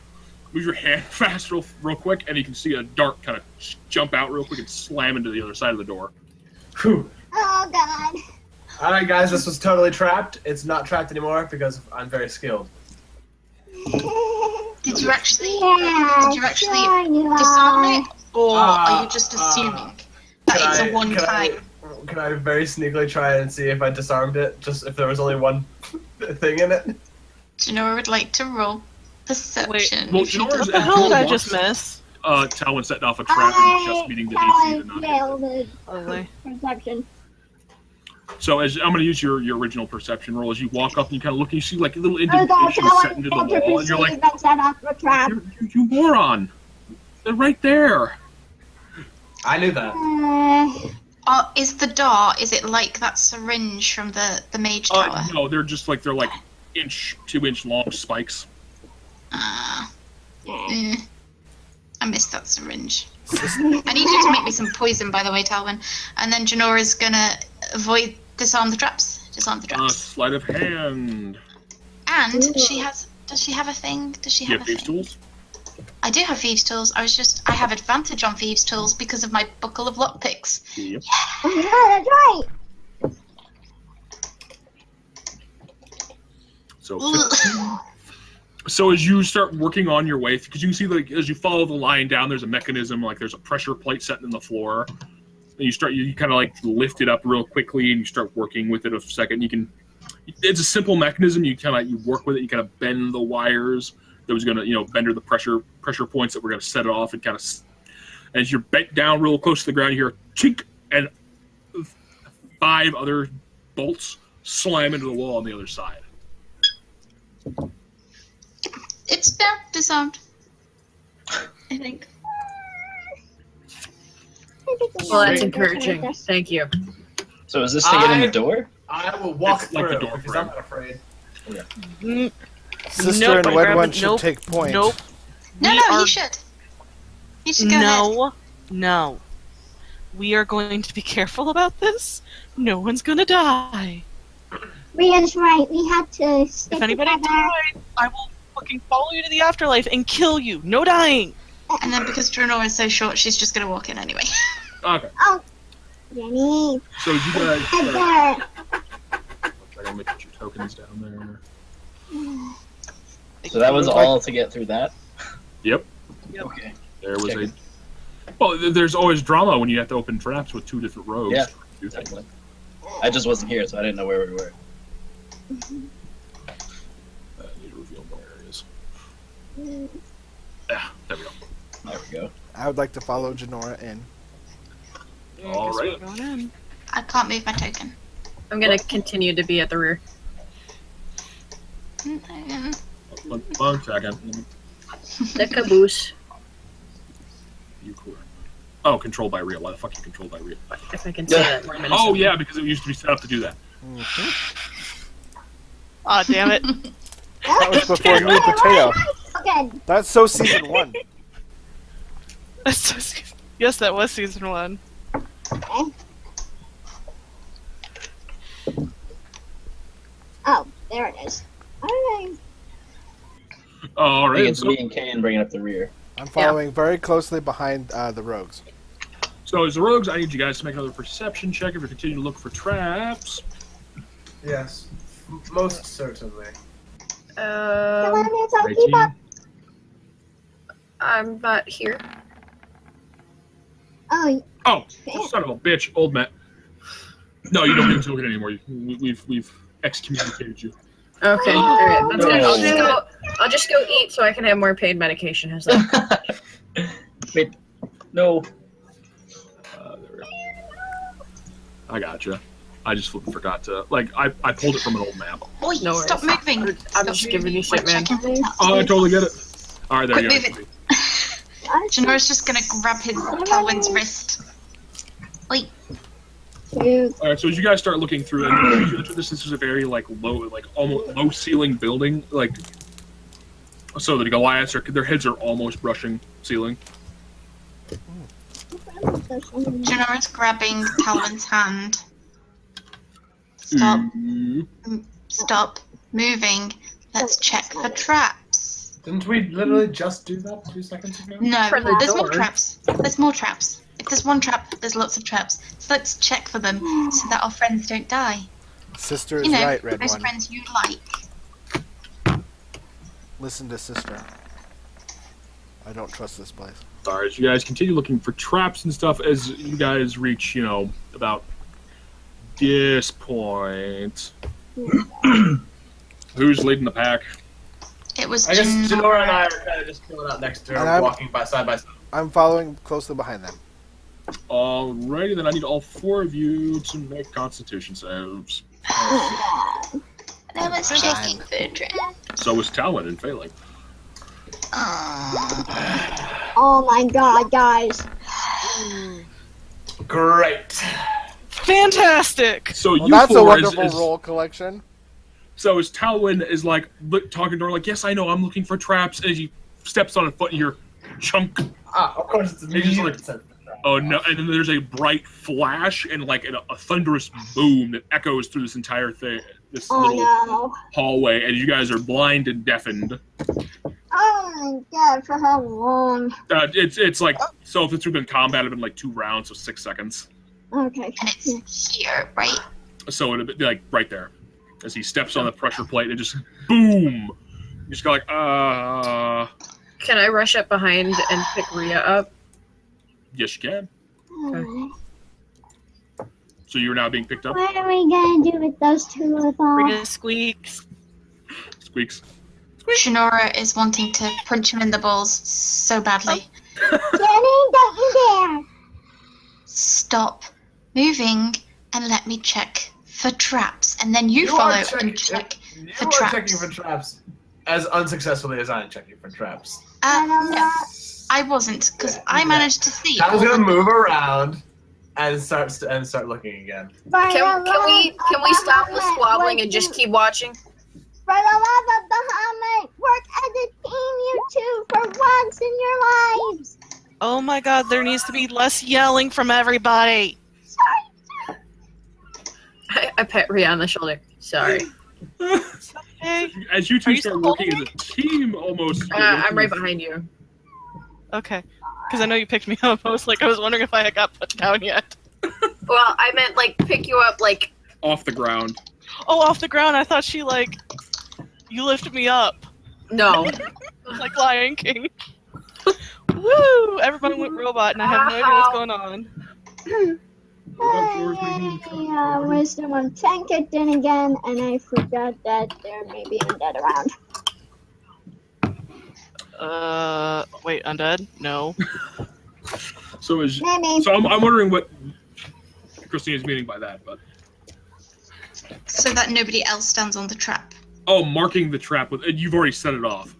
move your hand fast real quick, and you can see a dart kind of jump out real quick and slam into the other side of the door. Whew. Oh god. All right, guys, this was totally trapped. It's not trapped anymore because I'm very skilled. Did you actually? Yeah, Did you actually sure you disarm are. it, or are you just assuming that it's a one time? Can I very sneakily try and see if I disarmed it? Just if there was only one thing in it? Janora would like to roll perception. Well, if she Janora's does What the as hell Joel did I walks- just miss? Talon setting off a trap and just meeting the DC I to not hit. failed the Lovely. perception. So as I'm going to use your original perception roll, as you walk up and you kind of look, and you see like little Oh god, indentations set Talon into the failed to wall, and you're perceive like, and set off the trap. you moron! They're right there. I knew that. Is the dart? Is it like that syringe from the mage tower? No, they're like 2-inch long spikes. I missed that syringe. I need you to make me some poison, by the way, Talwyn. And then Janora's gonna disarm the traps. Disarm the traps. Sleight of hand. And she has. Does she have a thing? Does she You have have a thieves' thing? tools? I do have thieves' tools. I have advantage on thieves' tools because of my buckle of lockpicks. Yep. Oh yeah, that's right. So, so as you start working on your way, because you can see like as you follow the line down, there's a mechanism, like there's a pressure plate set in the floor. And you kind of like lift it up real quickly, and you start working with it a second. It's a simple mechanism. You work with it. You kind of bend the wires that was going to bend the pressure points that were going to set it off, and kind of as you're bent down real close to the ground, you hear a chink, and 5 other bolts slam into the wall on the other side. It's now disarmed. I think. Well, that's encouraging. Thank you. So is this to get in the door? I will walk It's like through the door because frame. I'm not afraid. Sister Nope, and I Wed grab One it. should Nope. take point. Nope. No, We no, are- you should. You should go ahead. No. We are going to be careful about this. No one's gonna die. Ria's right. We had to stick If anybody together. dies, I will fucking follow you to the afterlife and kill you. No dying. And then because Janora is so short, she's just gonna walk in anyway. Okay. Oh, Jenny. So you guys. Heather. I gotta make your tokens down there. So that was all to get through that? Yep. Okay. There was Check a. it. Well, there's always drama when you have to open traps with 2 different rogues. Yeah. Do things. Exactly. I just wasn't here, so I didn't know where we were. I need to reveal more areas. Yeah, there we go. There we go. I would like to follow Janora in. All Guess we're right. going in. I can't move my token. I'm gonna continue to be at the rear. One second. The caboose, You cool. Oh, controlled by real. Why the fuck are you controlled by real? if I can say that. for a minute. Oh yeah, because it used to be set up to do that. Aw, damn it. That was before New Potato. Good. That's so season 1. Yes, that was season 1. Okay. Oh, there it is. Alright. All I think right. it's me and Kane bringing up the rear. I'm following very closely behind the rogues. So as the rogues, I need you guys to make another perception check if you're continuing to look for traps. Yes, most certainly. Come on, it's all keep 18. up. I'm not here. Oh, Oh, son of a bitch, old Matt. No, you don't get to look at it anymore. We've excommunicated you. Okay, alright, that's good. I'll just go eat so I can have more pain medication. How's that? Wait, no. There we go. I gotcha. I just forgot to I pulled it from an old map. Oi, No stop worries. moving. I'm Stop just moving. giving you We're shit, man. checking things out. Oh, I totally get it. All right, there you Quit go. moving. Janora's just gonna grab his Talwyn's wrist. Wait, shoot. All right, so as you guys start looking through, and this is a very low, almost low ceiling building, so the Goliaths their heads are almost brushing ceiling. Janora's grabbing Talwyn's hand. Stop. Ooh. Stop moving. Let's check for traps. Didn't we literally just do that 2 seconds ago? No, For the there's more door. traps. There's more traps. If there's one trap, there's lots of traps. So let's check for them so that our friends don't die. Sister is You know, right, Red those One. friends you like. Listen to Sister. I don't trust this place. Sorry, as you guys continue looking for traps and stuff, as you guys reach, about this point. Who's leading the pack? It was I guess Janora. Janora and I are kind of just chilling out next to And her, I'm- walking by side by side. I'm following closely behind them. Alrighty, then I need all 4 of you to make Constitution saves. I was checking for a trap. So was Talon in failing. Oh my god, guys. Great. Fantastic! So Well, you that's a 4 wonderful is, roll collection. So as Talwyn is like talking to her, like, yes, I know, I'm looking for traps, and he steps on a foot and you hear chunk. Ah, of course it's He just, me. like, oh no! And then there's a bright flash and like a thunderous boom that echoes through this entire thing, this Oh little no. hallway, and you guys are blind and deafened. Oh my god, for how long? It's like so if it's been combat, it'd been like 2 rounds, so 6 seconds. Okay. And it's here, right? So it'd be like right there, as he steps on the pressure plate and just boom. You just go like Can I rush up behind and pick Rhea up? yes you can. Alright. So you're now being picked up. What are we gonna do with those two of them? Rita squeaks. Squeaks. Janora is wanting to punch him in the balls so badly. Jenny, don't you dare! Stop moving and let me check for traps. And then you follow and check You for are traps. checking for traps as unsuccessfully as I am checking for traps. No, I wasn't, because I managed to see. I was all gonna the- move around and start looking again. Can we stop the squabbling and just keep watching? For the love of Bahamut, work as a team, you two, for once in your lives! Oh my god, there needs to be less yelling from everybody. Sorry. I pet Rhea on the shoulder. Sorry. Okay. As you Are two you start still working as a team, almost. I'm right behind you. Okay. Because I know you picked me up. I was wondering if I had got put down yet. Well, I meant like pick you up like Off the ground. Oh, off the ground. I thought you lifted me up. no. Like Lion King. Woo! Everybody went robot and I have no idea what's going on. Wisdom on 10 kicked in again, and I forgot that there may be undead around. Wait, undead? No. So Maybe. I'm wondering what Christina's meaning by that, but So that nobody else stands on the trap. marking the trap with you've already set it off.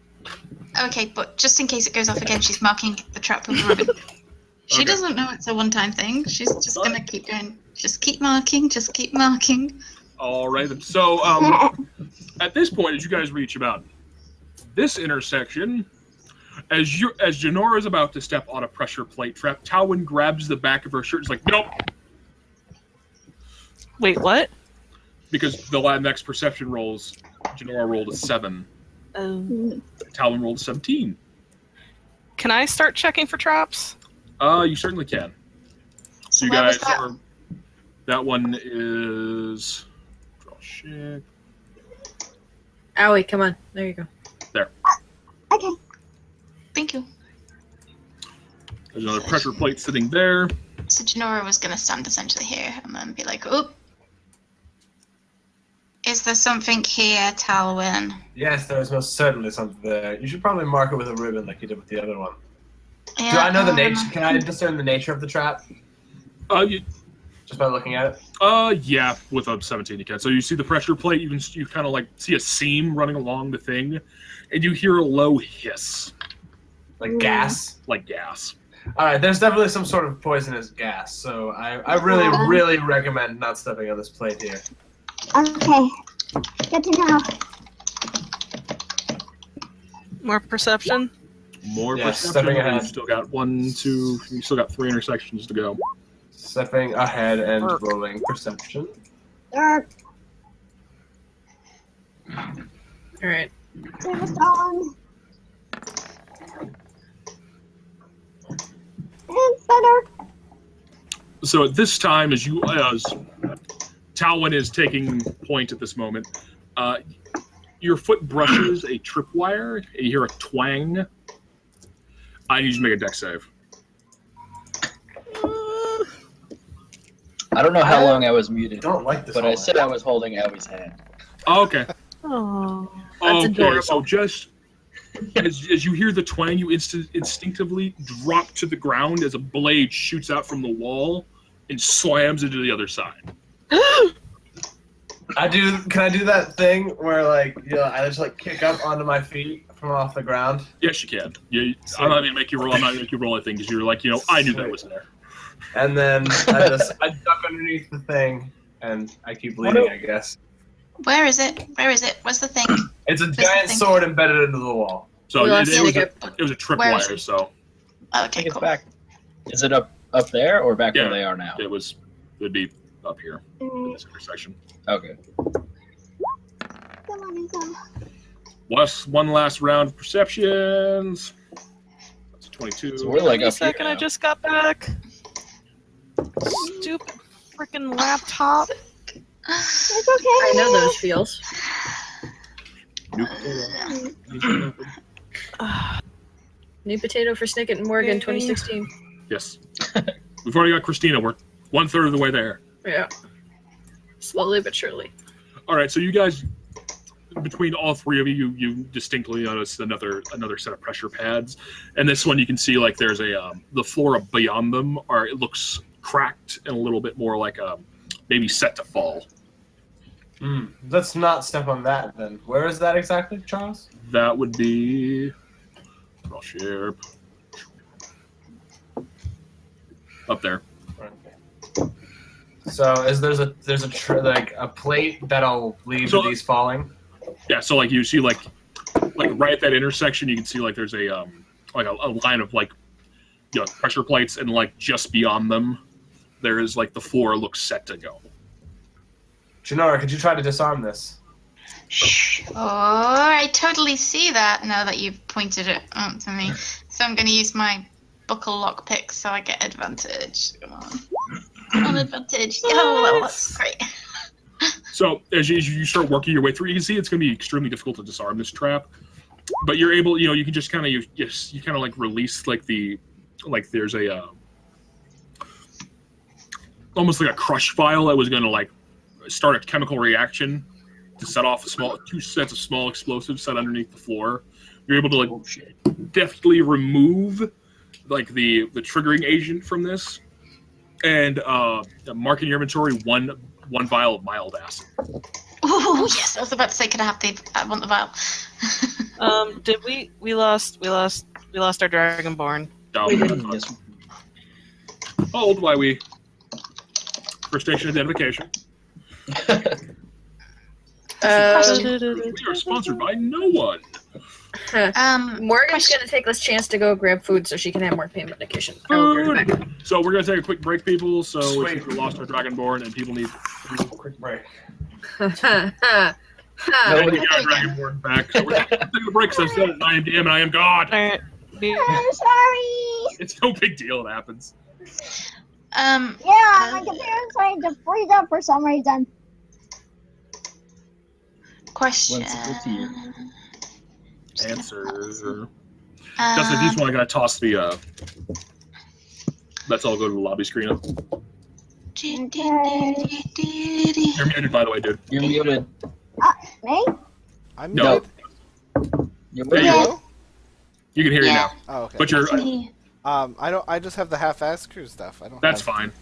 Okay, but just in case it goes off again, she's marking the trap with a ribbon. She Okay. doesn't know it's a one-time thing. She's just gonna keep going. Just keep marking. Just keep marking. All right. Then. So at this point, as you guys reach about this intersection, as Janora is about to step on a pressure plate trap, Talwyn grabs the back of her shirt. Is like, nope, Wait, what? because the next perception rolls, Janora rolled a 7. Talwyn rolled a 17. Can I start checking for traps? You certainly can. So you where was guys that? are. That one is. Draw shit. Owie, come on. There you go. Okay. Thank you. There's another pressure plate sitting there. So Janora was gonna stand essentially here and then be like, "Oop, is there something here, Talwyn?" Yes, there is most certainly something there. You should probably mark it with a ribbon like you did with the other one. Yeah, Do I know the nature? Can I discern the nature of the trap just by looking at it? Yeah, with a 17 you can. So you see the pressure plate, you kind of like see a seam running along the thing, and you hear a low hiss, Like gas? like gas. Alright, there's definitely some sort of poisonous gas, so I really, really recommend not stepping on this plate here. Okay. Good to know. More perception? More Yeah, perception. stepping You ahead. still got 1, 2. You still got 3 intersections to go. Stepping ahead and rolling perception. Dark. All right. Silverstone. better. So at this time, as Talwyn is taking point at this moment, your foot brushes a tripwire, and you hear a twang. I need you to make a dex save. I don't know how long I was muted, Don't like this. but I said I was holding Abby's hand. Oh, okay. Oh. That's Okay, adorable. so just as you hear the twang, you instinctively drop to the ground as a blade shoots out from the wall and slams into the other side. Can I do that thing where like I just like kick up onto my feet from off the ground? Yes, you can. I'm not gonna make you roll. I'm not gonna make you roll anything because you're like, I knew that was there. And then I duck underneath the thing and I keep bleeding, I guess. Where is it? Where is it? What's the thing? It's a the giant thing? sword embedded into the wall. So We it lost was Jacob. a Where is tripwire. it? So Oh, I okay, think it's cool. back. Is it up there or back Yeah. where they are now? it'd be up here in this intersection. Okay. Come on, Ethan. One last round of perceptions. That's a 22. So we're like Wait a up here second, I now. just got back. Stupid freaking laptop. It's okay. I know those feels. New potato for Snicket and Morgan, 2016. Yes. We've already got Christina. We're 1/3 of the way there. Yeah. Slowly but surely. All right, so you guys, between all three of you, you distinctly notice another set of pressure pads, and this one you can see like there's the floor beyond them it looks cracked and a little bit more like maybe set to fall. Let's not step on that then. Where is that exactly, Charles? That would be. I'll share. Up there. Okay. So there's a plate that'll lead So- to these falling. Yeah, so like you see like right at that intersection, you can see like there's a line of like pressure plates, and like just beyond them, there is like the floor looks set to go. Janora, could you try to disarm this? Sure, I totally see that now that you've pointed it out to me. So I'm going to use my buckle lockpick so I get advantage. Come on. Come on, advantage. Oh, that's great. So as you start working your way through, you can see it's going to be extremely difficult to disarm this trap, but you're able. You can just kind of you kind of like release like there's a almost like a crush file that was going to like start a chemical reaction to set off two sets of small explosives set underneath the floor. You're able to like Oh shit. deftly remove like the triggering agent from this, and mark in your inventory one vial of mild acid. Oh, yes. I was about to say, could I have I want the vial. Did we lost our Dragonborn. Down. We did. Yes. Hold while we for station identification. We are sponsored by no one. Morgan's Question. gonna take this chance to go grab food so she can have more pain medication. I will be right back. So we're gonna take a quick break, people. So Sweet. we lost our Dragonborn, and people need Quick break. to Nobody- get our Dragonborn back. So we're gonna take a break because I said at 9 p.m. and I am God. Alright. I'm sorry. It's no big deal. It happens. Yeah, my computer's trying to freeze up for some reason. Question. Once it's to you. Answers. Justin, if you just want to toss the. Let's all go to the lobby screen. You're muted, by the way, dude. You're muted. Me? I'm No. muted. You're There you muted. go. You can hear you now. Oh, okay. But you're. I just have the half-ass crew stuff. I don't. That's have... fine.